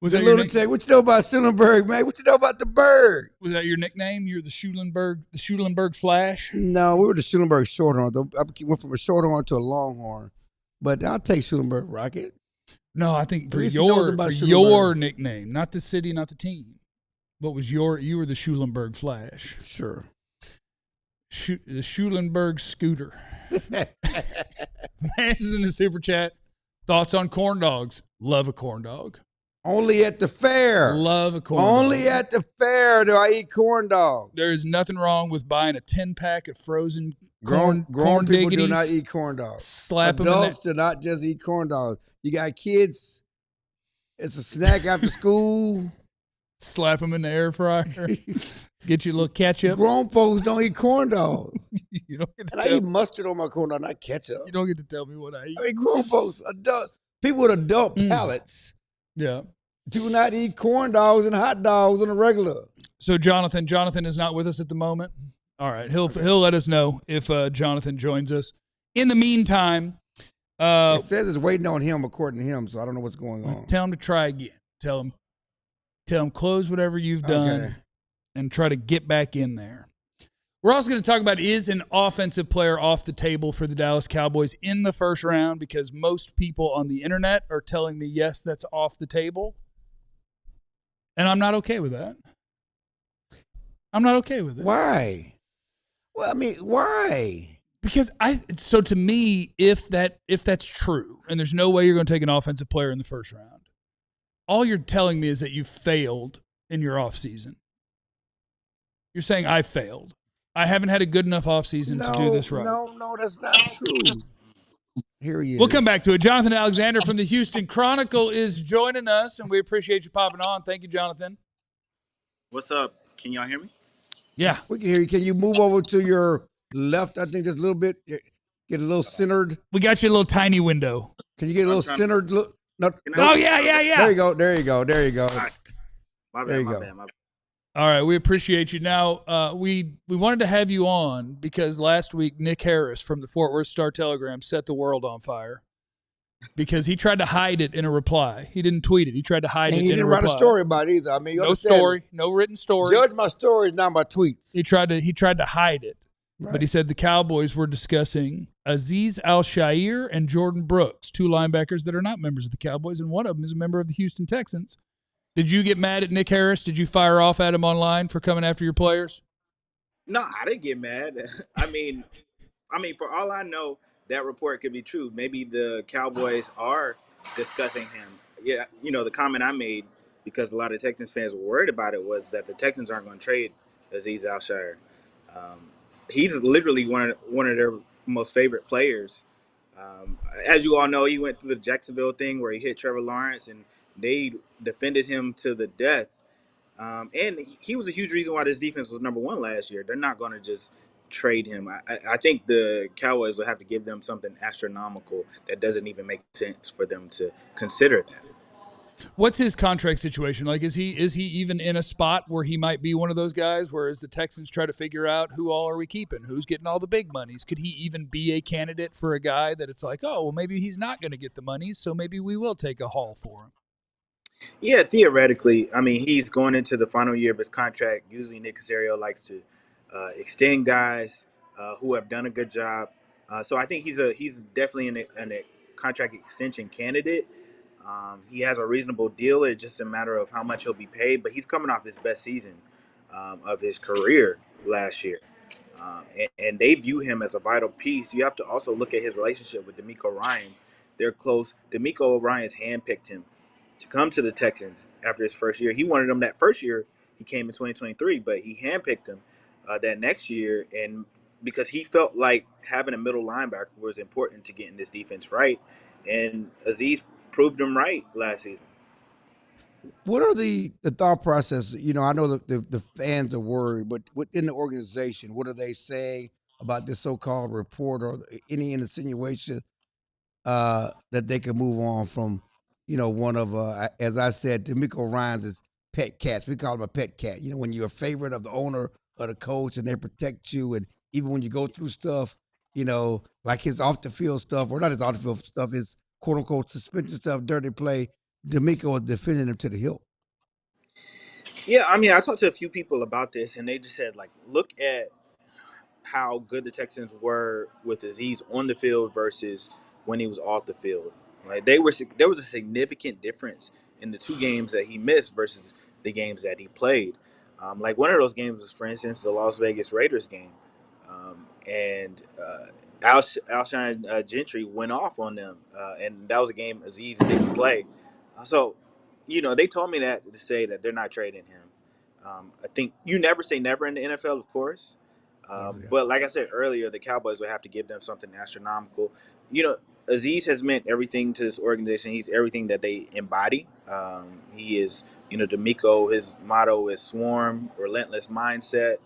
B: Was that
A: Lunatic? What you know about Schulenberg, man? What you know about the bird?
B: Was that your nickname? You're the Schulenberg Flash?
A: No, we were the Schulenberg Shorthorn. I went from a Shorthorn to a Longhorn. But I'll take Schulenberg Rocket.
B: No, I think for your nickname, not the city, not the team. What was you were the Schulenberg Flash.
A: Sure.
B: The Schulenberg Scooter. Vance is in the super chat. Thoughts on corn dogs? Love a corn dog.
A: Only at the fair.
B: Love a corn dog.
A: Only at the fair do I eat corn dogs.
B: There is nothing wrong with buying a 10-pack of frozen
A: grown
B: corn
A: people
B: diggities.
A: Do not eat corn dogs.
B: Slap
A: Adults do not just eat corn dogs. You got kids. It's a snack after school.
B: Slap them in the air fryer. Get you a little ketchup.
A: Grown folks don't eat corn dogs.
B: You don't get to
A: I eat mustard on my corn dog, not ketchup.
B: You don't get to tell me what I eat.
A: I mean, grown folks, people with adult palates.
B: Yeah.
A: Do not eat corn dogs and hot dogs on a regular.
B: So Jonathan is not with us at the moment. All right. He'll let us know if Jonathan joins us. In the meantime,
A: it says it's waiting on him according to him, so I don't know what's going on.
B: Tell him to try again. Tell him close whatever you've done and try to get back in there. We're also going to talk about, is an offensive player off the table for the Dallas Cowboys in the first round? Because most people on the internet are telling me, yes, that's off the table. And I'm not okay with that. I'm not okay with it.
A: Why? Well, I mean, why?
B: Because so to me, if that's true, and there's no way you're going to take an offensive player in the first round, all you're telling me is that you failed in your offseason. You're saying I failed. I haven't had a good enough offseason to do this right.
A: No, that's not true. Here he is.
B: We'll come back to it. Jonathan Alexander from the Houston Chronicle is joining us, and we appreciate you popping on. Thank you, Jonathan.
G: What's up? Can y'all hear me?
B: Yeah.
A: We can hear you. Can you move over to your left, I think, just a little bit? Get a little centered.
B: We got you a little tiny window.
A: Can you get a little centered? No,
B: oh, yeah.
A: There you go. All
G: right. My bad.
B: All right, we appreciate you. Now, we wanted to have you on because last week Nick Harris from the Fort Worth Star-Telegram set the world on fire because he tried to hide it in a reply. He didn't tweet it. He tried to hide it in a reply. He didn't write
A: a story about it either. I mean,
B: no story, no written story.
A: Judge my stories, not my tweets.
B: He tried to hide it. Right. But he said the Cowboys were discussing Azeez Al-Shaair and Jordan Brooks, two linebackers that are not members of the Cowboys, and one of them is a member of the Houston Texans. Did you get mad at Nick Harris? Did you fire off at him online for coming after your players?
G: No, I didn't get mad. I mean, for all I know, that report could be true. Maybe the Cowboys are discussing him. Yeah, the comment I made, because a lot of Texans fans were worried about it, was that the Texans aren't going to trade Azeez Al-Shaair. He's literally one of their most favorite players. As you all know, he went through the Jacksonville thing where he hit Trevor Lawrence, and they defended him to the death. And he was a huge reason why this defense was number one last year. They're not going to just trade him. I think the Cowboys will have to give them something astronomical that doesn't even make sense for them to consider that.
B: What's his contract situation like? Is he even in a spot where he might be one of those guys? Whereas the Texans try to figure out who all are we keeping, who's getting all the big monies? Could he even be a candidate for a guy that it's like, oh, well, maybe he's not going to get the monies, so maybe we will take a haul for him?
G: Yeah, theoretically. I mean, he's going into the final year of his contract. Usually Nick Caserio likes to extend guys who have done a good job. So I think he's definitely in a contract extension candidate. He has a reasonable deal. It's just a matter of how much he'll be paid. But he's coming off his best season of his career last year. And they view him as a vital piece. You have to also look at his relationship with DeMeco Ryans. They're close. DeMeco Ryans handpicked him to come to the Texans after his first year. He wanted him that first year. He came in 2023, but he handpicked him that next year, and because he felt like having a middle linebacker was important to getting this defense right, and Azeez proved him right last season.
A: What are the thought process? I know the fans are worried, but within the organization, what are they saying about this so-called report or any insinuation that they can move on from, one of, as I said, DeMeco Ryans' pet cats. We call him a pet cat. When you're a favorite of the owner or the coach and they protect you, and even when you go through stuff, like his off-the-field stuff, or not his off-the-field stuff, his quote-unquote suspension stuff, dirty play, DeMeco was defending him to the hilt.
G: Yeah, I mean, I talked to a few people about this, and they just said, look at how good the Texans were with Azeez on the field versus when he was off the field. Right? There was a significant difference in the two games that he missed versus the games that he played. One of those games was, for instance, the Las Vegas Raiders game. And Alshon Gentry went off on them, and that was a game Azeez didn't play. So, they told me that to say that they're not trading him. I think you never say never in the NFL, of course. But like I said earlier, the Cowboys will have to give them something astronomical. Azeez has meant everything to this organization. He's everything that they embody. He is, DeMeco, his motto is swarm, relentless mindset.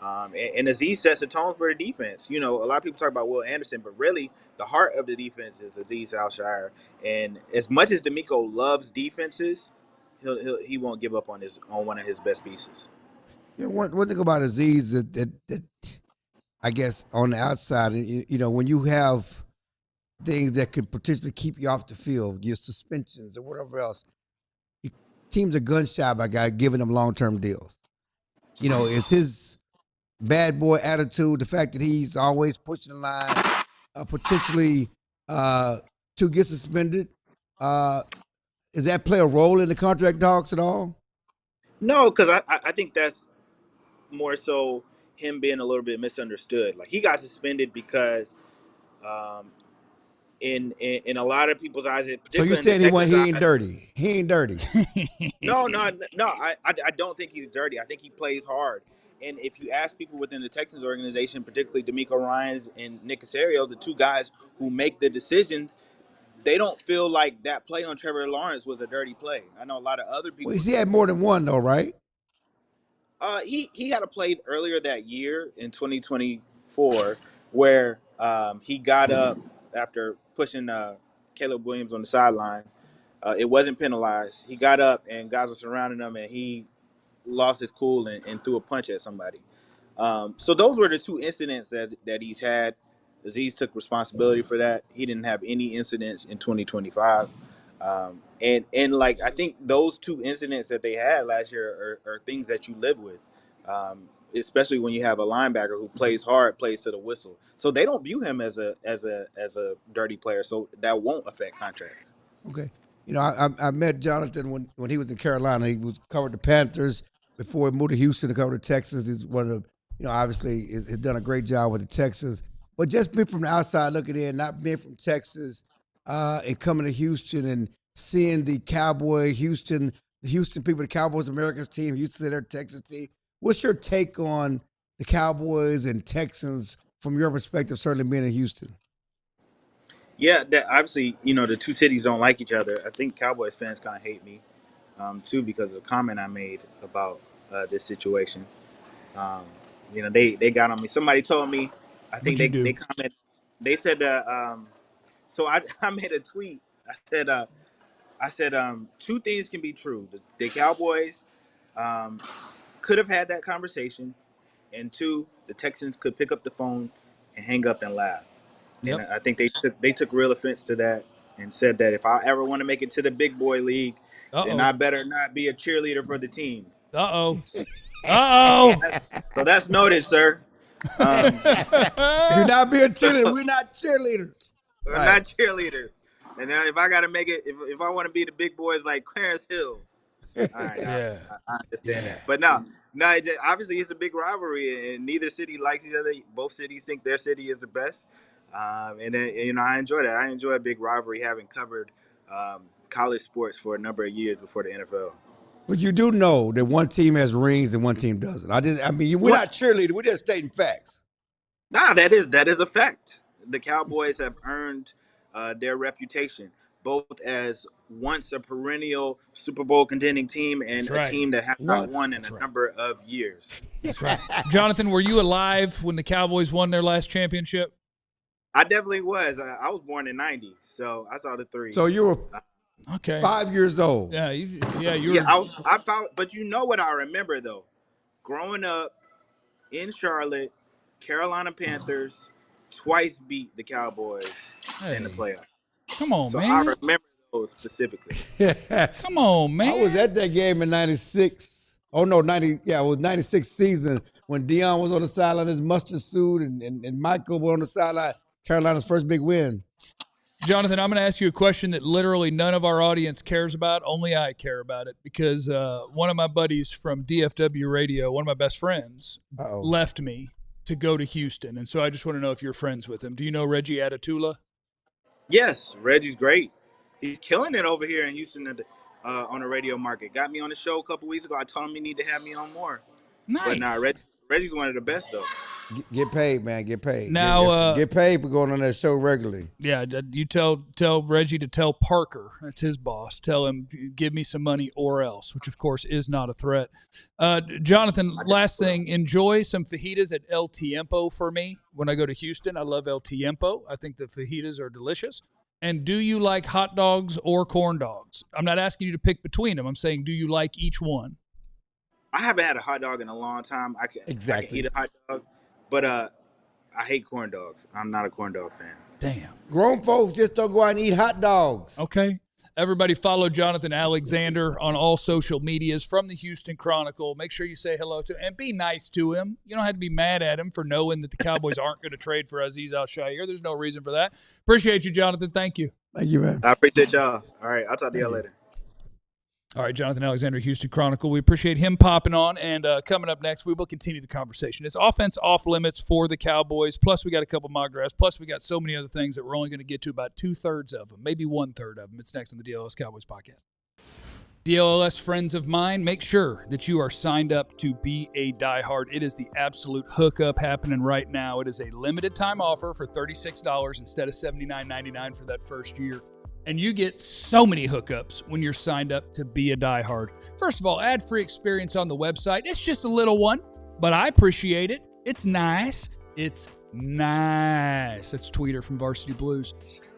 G: And Azeez sets the tone for the defense. A lot of people talk about Will Anderson, but really the heart of the defense is Azeez Al-Shaair. And as much as DeMeco loves defenses, he won't give up on one of his best pieces.
A: One thing about Azeez that I guess on the outside, when you have things that could potentially keep you off the field, your suspensions or whatever else, teams are gun shy by guys giving them long-term deals. It's his bad boy attitude, the fact that he's always pushing the line, potentially to get suspended. Does that play a role in the contract talks at all?
G: No, because I think that's more so him being a little bit misunderstood. He got suspended because in a lot of people's eyes,
A: so you saying he ain't dirty? He ain't dirty.
G: No. I don't think he's dirty. I think he plays hard. And if you ask people within the Texans organization, particularly D'Amico Ryans and Nick Caserio, the two guys who make the decisions, they don't feel like that play on Trevor Lawrence was a dirty play. I know a lot of other people.
A: Well, he had more than one, though, right?
G: He had a play earlier that year in 2024 where he got up after pushing Caleb Williams on the sideline. It wasn't penalized. He got up and guys were surrounding him, and he lost his cool and threw a punch at somebody. So those were the two incidents that he's had. Azeez took responsibility for that. He didn't have any incidents in 2025. And like, I think those two incidents that they had last year are things that you live with, especially when you have a linebacker who plays hard, plays to the whistle. So they don't view him as a dirty player. So that won't affect contracts.
A: Okay. You know, I met Jonathan when he was in Carolina. He was covered the Panthers before he moved to Houston to cover the Texans. He's one of the, you know, obviously has done a great job with the Texans. But just being from the outside looking in, not being from Texas, and coming to Houston and seeing the Cowboy Houston people, the Cowboys Americans team, Houston their Texas team. What's your take on the Cowboys and Texans from your perspective, certainly being in Houston?
G: Yeah, that obviously, you know, the two cities don't like each other. I think Cowboys fans kind of hate me, too, because of the comment I made about this situation. You know, they got on me. Somebody told me, I think they commented, they said that, so I made a tweet. I said, two things can be true. The Cowboys could have had that conversation, and two, the Texans could pick up the phone and hang up and laugh. Yep. And I think they took real offense to that and said that if I ever want to make it to the big boy league, then I better not be a cheerleader for the team.
B: So
G: that's noted, sir.
A: Do not be a cheerleader. We're not cheerleaders.
G: We're not cheerleaders. And now if I got to make it, if I want to be the big boys like Clarence Hill, all right, yeah. I understand that. But no, obviously it's a big rivalry, and neither city likes each other. Both cities think their city is the best. And then, you know, I enjoy that. I enjoy a big rivalry, having covered college sports for a number of years before the NFL.
A: But you do know that one team has rings and one team doesn't. We're not cheerleaders. We're just stating facts.
G: Nah, that is a fact. The Cowboys have earned their reputation, both as once a perennial Super Bowl contending team and a team that has not won in a number of years.
B: That's right. Jonathan, were you alive when the Cowboys won their last championship?
G: I definitely was. I was born in '90, so I saw the three.
A: So you were 5 years old.
B: Yeah,
G: I found, but you know what I remember though, growing up in Charlotte, Carolina Panthers twice beat the Cowboys in the playoffs.
B: Come on,
G: so
B: man.
G: I remember those specifically.
B: Come on, man.
A: I was at that game in '96. Oh no, 90. Yeah, it was '96 season when Deion was on the sideline, his mustard suit, and Michael was on the sideline. Carolina's first big win.
B: Jonathan, I'm going to ask you a question that literally none of our audience cares about. Only I care about it because one of my buddies from DFW Radio, one of my best friends, left me to go to Houston. And so I just want to know if you're friends with him. Do you know Reggie Atatula?
G: Yes, Reggie's great. He's killing it over here in Houston on the radio market. Got me on the show a couple weeks ago. I told him he need to have me on more.
B: Nice.
G: But nah, Reggie's one of the best, though.
A: Get paid, man. Get paid.
B: Now,
A: get paid for going on that show regularly.
B: Yeah, you tell Reggie to tell Parker, that's his boss, tell him, give me some money or else, which, of course, is not a threat. Jonathan, last thing, enjoy some fajitas at El Tiempo for me when I go to Houston. I love El Tiempo. I think the fajitas are delicious. And do you like hot dogs or corn dogs? I'm not asking you to pick between them. I'm saying, do you like each one?
G: I haven't had a hot dog in a long time. I can eat a hot dog, but I hate corn dogs. I'm not a corn dog fan.
B: Damn.
A: Grown folks just don't go out and eat hot dogs.
B: Okay. Everybody follow Jonathan Alexander on all social medias from the Houston Chronicle. Make sure you say hello to him and be nice to him. You don't have to be mad at him for knowing that the Cowboys aren't going to trade for Azeez Al-Shaair. There's no reason for that. Appreciate you, Jonathan. Thank you.
A: Thank you, man.
G: I appreciate y'all. All right. I'll talk to y'all later.
B: All right, Jonathan Alexander, Houston Chronicle. We appreciate him popping on. And coming up next, we will continue the conversation. It's offense off limits for the Cowboys. Plus, we got a couple mock drafts. Plus, we got so many other things that we're only going to get to about 2/3 of them, maybe 1/3 of them. It's next on the DLLS Cowboys podcast. DLLS friends of mine, make sure that you are signed up to be a diehard. It is the absolute hookup happening right now. It is a limited time offer for $36 instead of $79.99 for that first year. And you get so many hookups when you're signed up to be a diehard. First of all, ad-free experience on the website. It's just a little one, but I appreciate it. It's nice. It's nice. That's Tweeter from Varsity Blues.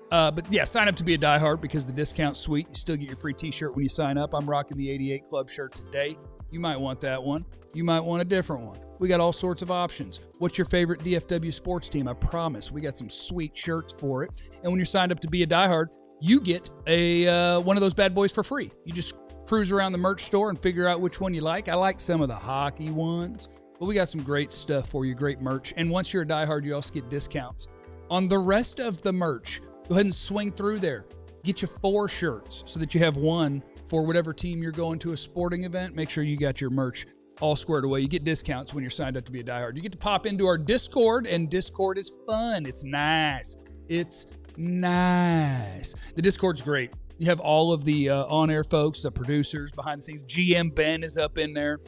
B: But yeah, sign up to be a diehard because the discount's sweet. You still get your free t-shirt when you sign up. I'm rocking the 88 Club shirt today. You might want that one. You might want a different one. We got all sorts of options. What's your favorite DFW sports team? I promise we got some sweet shirts for it. And when you're signed up to be a diehard, you get a one of those bad boys for free. You just cruise around the merch store and figure out which one you like. I like some of the hockey ones, but we got some great stuff for you, great merch. And once you're a diehard, you also get discounts on the rest of the merch. Go ahead and swing through there. Get you 4 shirts so that you have one for whatever team you're going to a sporting event. Make sure you got your merch all squared away. You get discounts when you're signed up to be a diehard. You get to pop into our Discord, and Discord is fun. It's nice. It's nice. The Discord's great. You have all of the on-air folks, the producers, behind the scenes. GM Ben is up in there.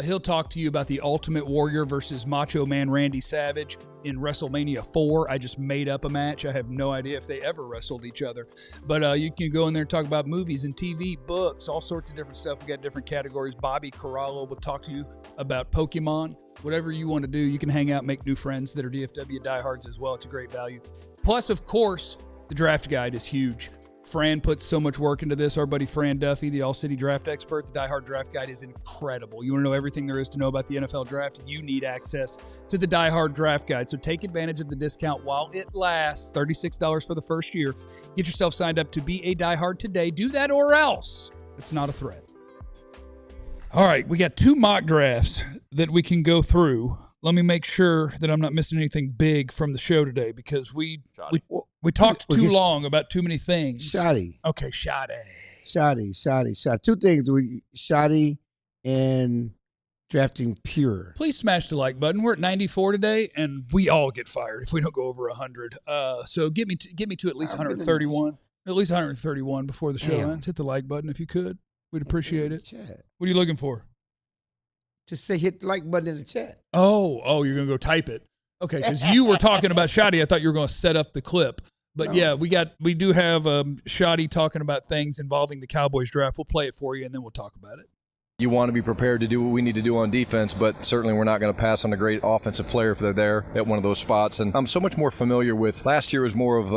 B: He'll talk to you about the Ultimate Warrior versus Macho Man Randy Savage in WrestleMania 4. I just made up a match. I have no idea if they ever wrestled each other. But you can go in there and talk about movies and TV, books, all sorts of different stuff. We got different categories. Bobby Corallo will talk to you about Pokemon. Whatever you want to do, you can hang out, make new friends that are DFW diehards as well. It's a great value. Plus, of course, the draft guide is huge. Fran puts so much work into this. Our buddy Fran Duffy, the All-City draft expert, the Die Hard draft guide is incredible. You want to know everything there is to know about the NFL draft? You need access to the Die Hard draft guide. So take advantage of the discount while it lasts. $36 for the first year. Get yourself signed up to be a Die Hard today. Do that or else. It's not a threat. All right, we got 2 mock drafts that we can go through. Let me make sure that I'm not missing anything big from the show today because we talked too long about too many things.
A: Schotty.
B: Okay, Schotty.
A: Schotty. 2 things. Schotty and drafting pure.
B: Please smash the like button. We're at 94 today, and we all get fired if we don't go over 100. So get me to at least 131. At least 131 before the show ends. Hit the like button if you could. We'd appreciate it. What are you looking for?
A: Just say hit the like button in the chat.
B: Oh, you're going to go type it. Okay, because you were talking about Schotty. I thought you were going to set up the clip. But no. Yeah, we do have Schotty talking about things involving the Cowboys draft. We'll play it for you, and then we'll talk about it.
H: You want to be prepared to do what we need to do on defense, but certainly we're not going to pass on a great offensive player if they're there at one of those spots. And I'm so much more familiar with, last year was more of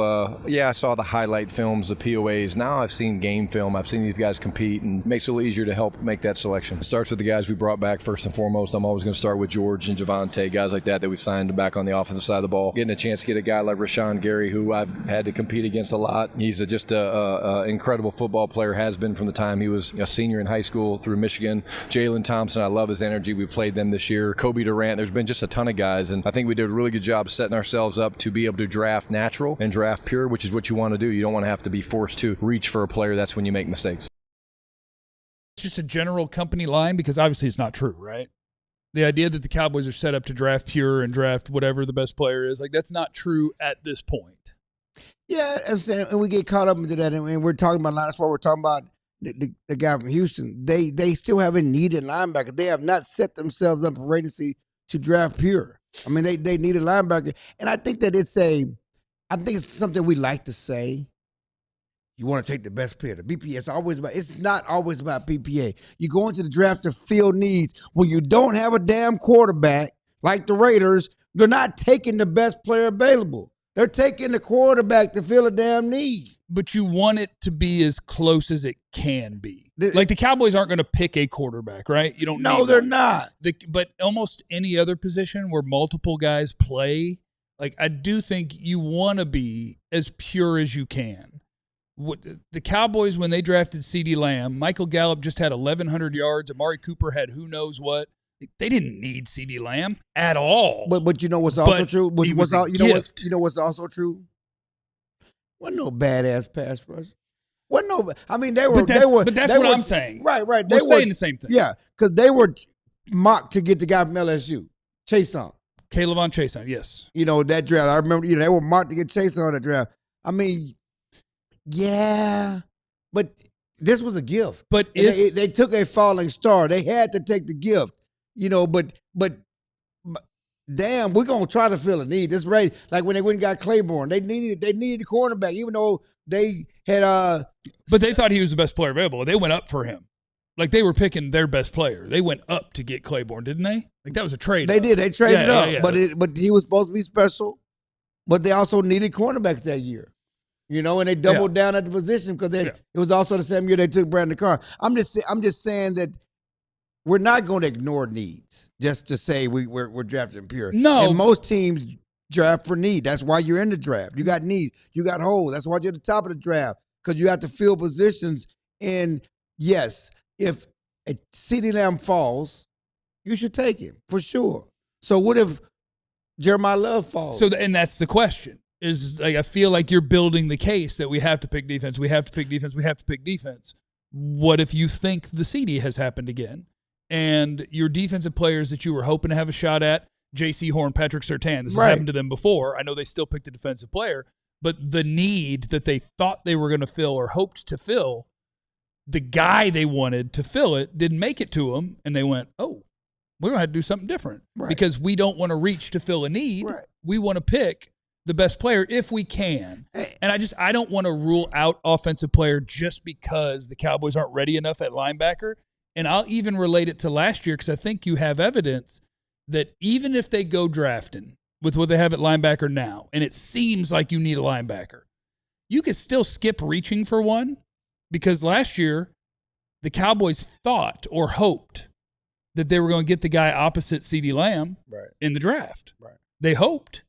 H: I saw the highlight films, the POAs. Now I've seen game film. I've seen these guys compete, and it makes it a little easier to help make that selection. It starts with the guys we brought back first and foremost. I'm always going to start with George and Javonte, guys like that we've signed back on the offensive side of the ball. Getting a chance to get a guy like Rashawn Gary, who I've had to compete against a lot. He's just an incredible football player, has been from the time he was a senior in high school through Michigan. Jalen Thompson, I love his energy. We played them this year. Kobe Durant, there's been just a ton of guys, and I think we did a really good job setting ourselves up to be able to draft natural and draft pure, which is what you want to do. You don't want to have to be forced to reach for a player. That's when you make mistakes.
B: It's just a general company line because obviously it's not true, right? The idea that the Cowboys are set up to draft pure and draft whatever the best player is, like that's not true at this point.
A: Yeah, and we get caught up into that, and we're talking about, that's why we're talking about the guy from Houston. They still haven't needed linebacker. They have not set themselves up for agency to draft pure. I mean, they need a linebacker. And I think that I think it's something we like to say. You want to take the best player. The BPA, it's not always about PPA. You go into the draft to fill needs. When you don't have a damn quarterback, like the Raiders, they're not taking the best player available. They're taking the quarterback to fill a damn need.
B: But you want it to be as close as it can be. Like the Cowboys aren't going to pick a quarterback, right? You don't.
A: No, they're not.
B: But almost any other position where multiple guys play, like I do think you want to be as pure as you can. The Cowboys, when they drafted CeeDee Lamb, Michael Gallup just had 1,100 yards. Amari Cooper had who knows what. They didn't need CeeDee Lamb at all.
A: But you know what's also true? You know what's also true? Wasn't no badass pass rush. Wasn't no. I mean, they were.
B: But that's what I'm saying.
A: Right.
B: We're saying the same thing.
A: Yeah, because they were mocked to get the guy from LSU, Chason.
B: K'Lavon Chason, yes.
A: You know that draft. I remember. They were mocked to get Chason on the draft. I mean, yeah, but this was a gift.
B: But
A: if they took a falling star, they had to take the gift. But damn, we're gonna try to fill a need. This right, like when they went and got Claiborne, they needed the cornerback, even though they had
B: But they thought he was the best player available. They went up for him. Like they were picking their best player. They went up to get Claiborne, didn't they? Like that was a trade.
A: They did. They traded up, but he was supposed to be special. But they also needed cornerbacks that year. And they doubled down at the position because it was also the same year they took Brandon Carr. I'm just saying that we're not going to ignore needs just to say we're drafting pure.
B: No.
A: And most teams draft for need. That's why you're in the draft. You got needs. You got holes. That's why you're at the top of the draft, because you have to fill positions. And yes, if a CeeDee Lamb falls, you should take him for sure. So what if Jeremiah Love falls?
B: And that's the question. Is like I feel like you're building the case that we have to pick defense. We have to pick defense. We have to pick defense. What if you think the CD has happened again, and your defensive players that you were hoping to have a shot at, J.C. Horn, Patrick Surtain, this has happened to them before. I know they still picked a defensive player, but the need that they thought they were going to fill or hoped to fill, the guy they wanted to fill it didn't make it to them, and they went, oh, we're going to have to do something different because we don't want to reach to fill a need. Right. We want to pick the best player if we can. And I don't want to rule out offensive player just because the Cowboys aren't ready enough at linebacker. And I'll even relate it to last year because I think you have evidence that even if they go drafting with what they have at linebacker now, and it seems like you need a linebacker, you could still skip reaching for one because last year the Cowboys thought or hoped that they were going to get the guy opposite CeeDee Lamb in the draft. Right. They hoped.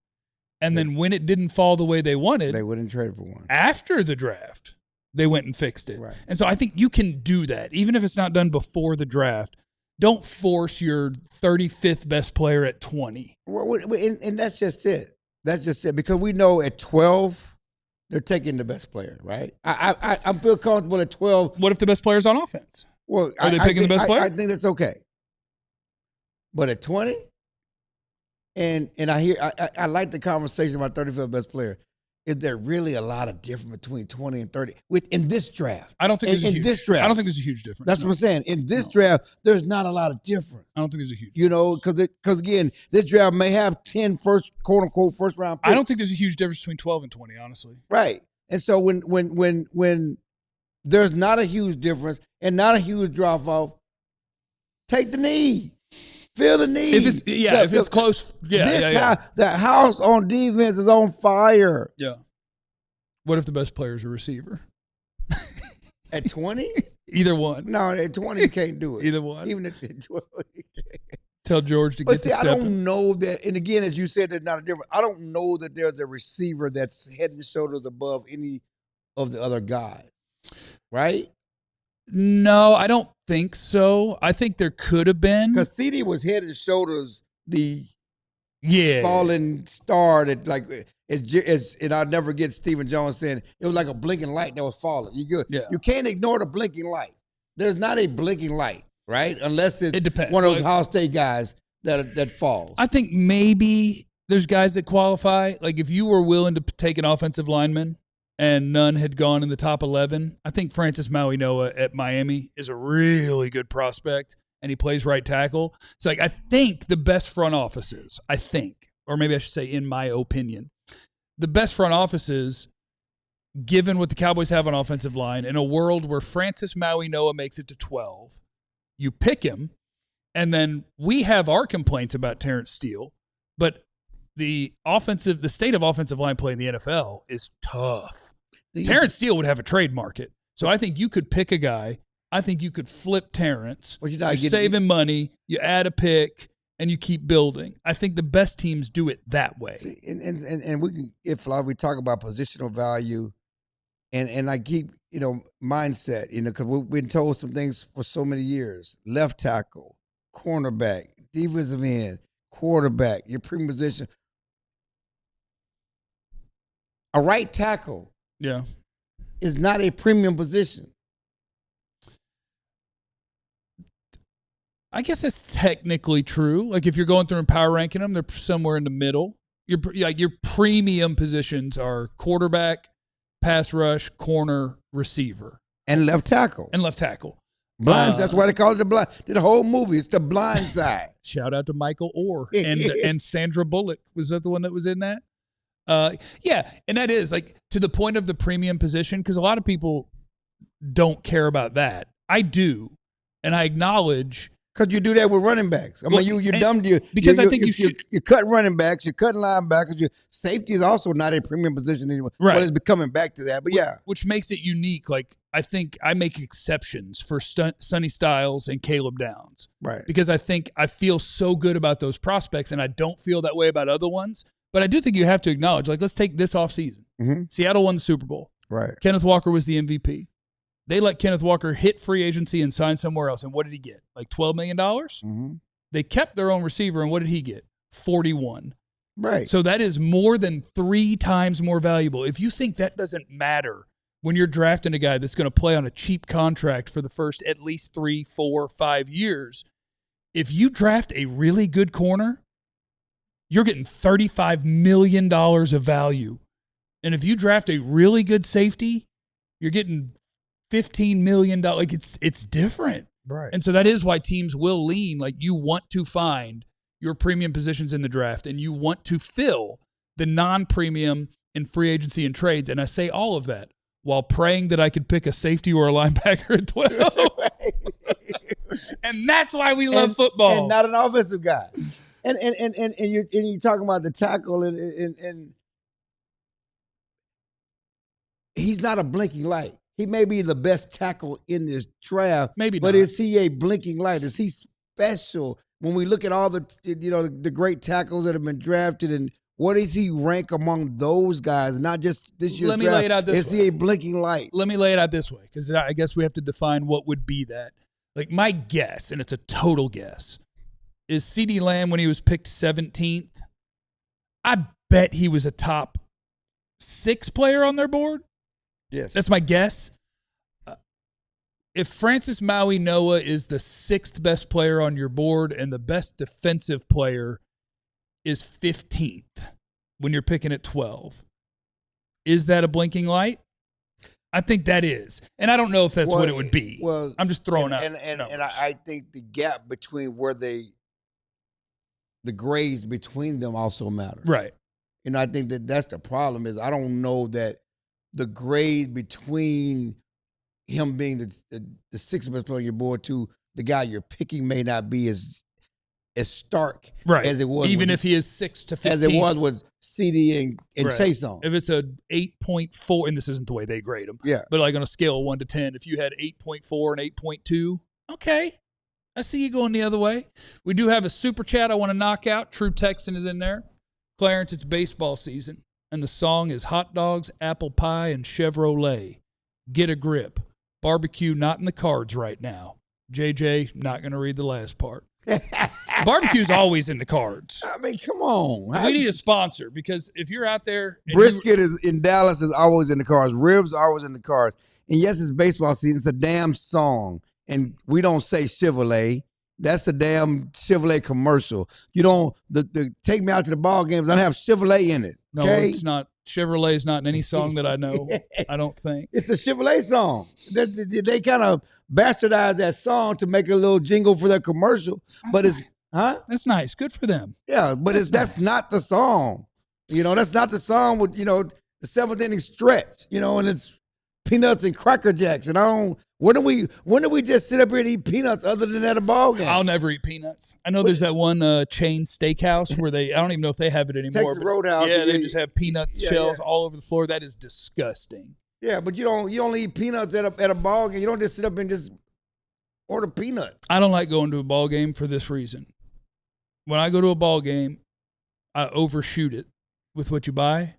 B: And then when it didn't fall the way they wanted,
A: they wouldn't trade for one.
B: After the draft, they went and fixed it.
A: Right.
B: And so I think you can do that, even if it's not done before the draft. Don't force your 35th best player at 20.
A: And that's just it. That's just it. Because we know at 12, they're taking the best player, right? I feel comfortable at 12.
B: What if the best player's on offense?
A: Well,
B: Are they picking the best player?
A: I think that's okay. But at 20? And I like the conversation about 35th best player. Is there really a lot of difference between 20 and 30 in this draft?
B: I don't think there's a huge difference. I don't think there's a huge difference.
A: That's what I'm saying. In this draft, there's not a lot of difference.
B: I don't think there's a huge difference.
A: Because again, this draft may have 10 quote unquote first round picks.
B: I don't think there's a huge difference between 12 and 20, honestly.
A: Right. And so when there's not a huge difference and not a huge drop off, take the need. Feel the need.
B: If it's close.
A: The house on defense is on fire.
B: Yeah. What if the best player is a receiver?
A: At 20?
B: Either one.
A: No, at 20 you can't do it.
B: Either one.
A: Even at 12 you can't.
B: Tell George to get to step.
A: I don't know that, and again, as you said, there's not a difference. I don't know that there's a receiver that's head and shoulders above any of the other guys. Right?
B: No, I don't think so. I think there could have been.
A: Because CD was head and shoulders the falling star that and I'll never get Stephen Jones saying it was like a blinking light that was falling. You can't ignore the blinking light. There's not a blinking light, right? Unless it's one of those Ohio State guys that falls.
B: I think maybe there's guys that qualify. Like if you were willing to take an offensive lineman and none had gone in the top 11, I think Francis Maui-Noah at Miami is a really good prospect, and he plays right tackle. So I think the best front offices, or maybe I should say in my opinion, the best front offices, given what the Cowboys have on offensive line, in a world where Francis Maui-Noah makes it to 12, you pick him, and then we have our complaints about Terrence Steele, but the state of offensive line play in the NFL is tough. Terrence Steele would have a trade market. So I think you could pick a guy. I think you could flip Terrence. You're saving money. You add a pick, and you keep building. I think the best teams do it that way.
A: See, and we can, if we talk about positional value, and I keep mindset, because we've been told some things for so many years: left tackle, cornerback, defensive end, quarterback, your premium position. A right tackle is not a premium position.
B: I guess that's technically true. Like if you're going through and power ranking them, they're somewhere in the middle. Your premium positions are quarterback, pass rush, corner, receiver.
A: And left tackle. Blinds. That's why they call it the blind. The whole movie, it's the blind side.
B: Shout out to Michael Orr and Sandra Bullock. Was that the one that was in that? Yeah, and that is like to the point of the premium position, because a lot of people don't care about that. I do, and I acknowledge.
A: Because you do that with running backs. I mean, you're dumb.
B: Because I think you should.
A: You cut running backs, you cut linebackers. Your safety is also not a premium position anymore.
B: Right.
A: Well, it's becoming back to that, but yeah.
B: Which makes it unique. Like, I think I make exceptions for Sonny Styles and Caleb Downs.
A: Right.
B: Because I feel so good about those prospects, and I don't feel that way about other ones. But I do think you have to acknowledge, like, let's take this offseason.
A: Mm-hmm.
B: Seattle won the Super Bowl.
A: Right.
B: Kenneth Walker was the MVP. They let Kenneth Walker hit free agency and sign somewhere else. And what did he get? Like $12 million?
A: Mm-hmm.
B: They kept their own receiver, and what did he get? 41.
A: Right.
B: So that is more than 3 times more valuable. If you think that doesn't matter when you're drafting a guy that's going to play on a cheap contract for the first at least 3, 4, 5 years, if you draft a really good corner, you're getting $35 million of value. And if you draft a really good safety, you're getting $15 million. Like, it's different.
A: Right.
B: And so that is why teams will lean. Like, you want to find your premium positions in the draft, and you want to fill the non-premium in free agency and trades. And I say all of that while praying that I could pick a safety or a linebacker at 12. And that's why we love football.
A: And not an offensive guy. And you're talking about the tackle, and he's not a blinking light. He may be the best tackle in this draft,
B: maybe,
A: but
B: not.
A: Is he a blinking light? Is he special? When we look at all the great tackles that have been drafted, and what does he rank among those guys? Not just this year's
B: draft. Let me lay it out this way.
A: Is he a blinking light?
B: Let me lay it out this way, because I guess we have to define what would be that. Like, my guess, and it's a total guess, is CeeDee Lamb when he was picked 17th. I bet he was a top 6 player on their board.
A: Yes.
B: That's my guess. If Francis Maui Noah is the 6th best player on your board and the best defensive player is 15th when you're picking at 12, is that a blinking light? I think that is. And I don't know if that's what it would be.
A: Well,
B: I'm just throwing out.
A: And I think the gap between the grades between them also matter.
B: Right.
A: And I think that's the problem is I don't know that the grade between him being the 6th best player on your board to the guy you're picking may not be as stark as it was.
B: Even if he is 6 to 15.
A: As it was with CD and Chase on.
B: If it's a 8.4, and this isn't the way they grade them.
A: Yeah.
B: But like on a scale of 1 to 10, if you had 8.4 and 8.2, okay. I see you going the other way. We do have a super chat I want to knock out. True Texan is in there. Clarence, it's baseball season. And the song is Hot Dogs, Apple Pie, and Chevrolet. Get a grip. Barbecue not in the cards right now. JJ, not going to read the last part. Barbecue's always in the cards.
A: I mean, come on.
B: We need a sponsor, because if you're out there.
A: Brisket is in Dallas is always in the cards. Ribs are always in the cards. And yes, it's baseball season. It's a damn song. And we don't say Chevrolet. That's a damn Chevrolet commercial. You don't, the Take Me Out to the Ball Games don't have Chevrolet in it.
B: No,
A: okay?
B: It's not. Chevrolet is not in any song that I know. I don't think.
A: It's a Chevrolet song. They kind of bastardized that song to make a little jingle for their commercial. That's
B: nice. Good for them.
A: Yeah, but that's not the song. That's not the song with, the 7th inning stretch, and it's peanuts and Cracker Jacks. And when do we just sit up here and eat peanuts other than at a ball game?
B: I'll never eat peanuts. I know there's that one chain steakhouse where I don't even know if they have it anymore.
A: Texas Roadhouse.
B: Yeah, they just have peanut shells all over the floor. That is disgusting.
A: Yeah, but you don't eat peanuts at a ball game. You don't just sit up and just order peanuts.
B: I don't like going to a ball game for this reason. When I go to a ball game, I overshoot it with what you buy,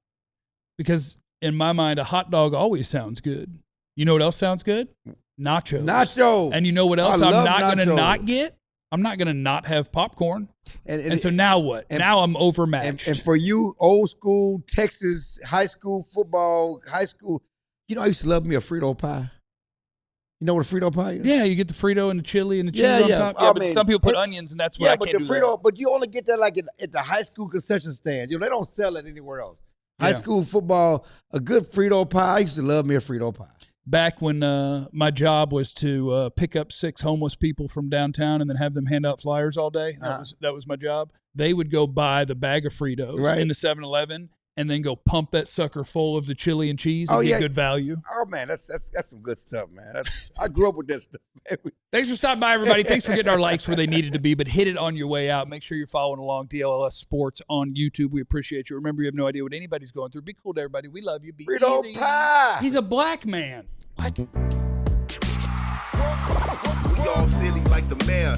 B: because in my mind, a hot dog always sounds good. You know what else sounds good? Nachos. And you know what else I'm not going to not get? I'm not going to not have popcorn. And so now what? Now I'm overmatched.
A: And for you old school Texas high school football, I used to love me a Frito pie. You know what a Frito pie is?
B: Yeah, you get the Frito and the chili and the cheese on top. Yeah, but some people put onions, and that's what I can't do.
A: Frito, but you only get that like at the high school concession stand. They don't sell it anywhere else. High school football, a good Frito pie. I used to love me a Frito pie.
B: back when my job was to pick up 6 homeless people from downtown and then have them hand out flyers all day. That was my job. They would go buy the bag of Fritos in the 7-Eleven and then go pump that sucker full of the chili and cheese and get good value.
A: Oh, man, that's some good stuff, man. I grew up with this stuff.
B: Thanks for stopping by, everybody. Thanks for getting our likes where they needed to be, but hit it on your way out. Make sure you're following along DLLS Sports on YouTube. We appreciate you. Remember, you have no idea what anybody's going through. Be cool to everybody. We love you. Be
A: Frito
B: easy.
A: pie.
B: He's a black man. What?
I: We all silly like the mayor.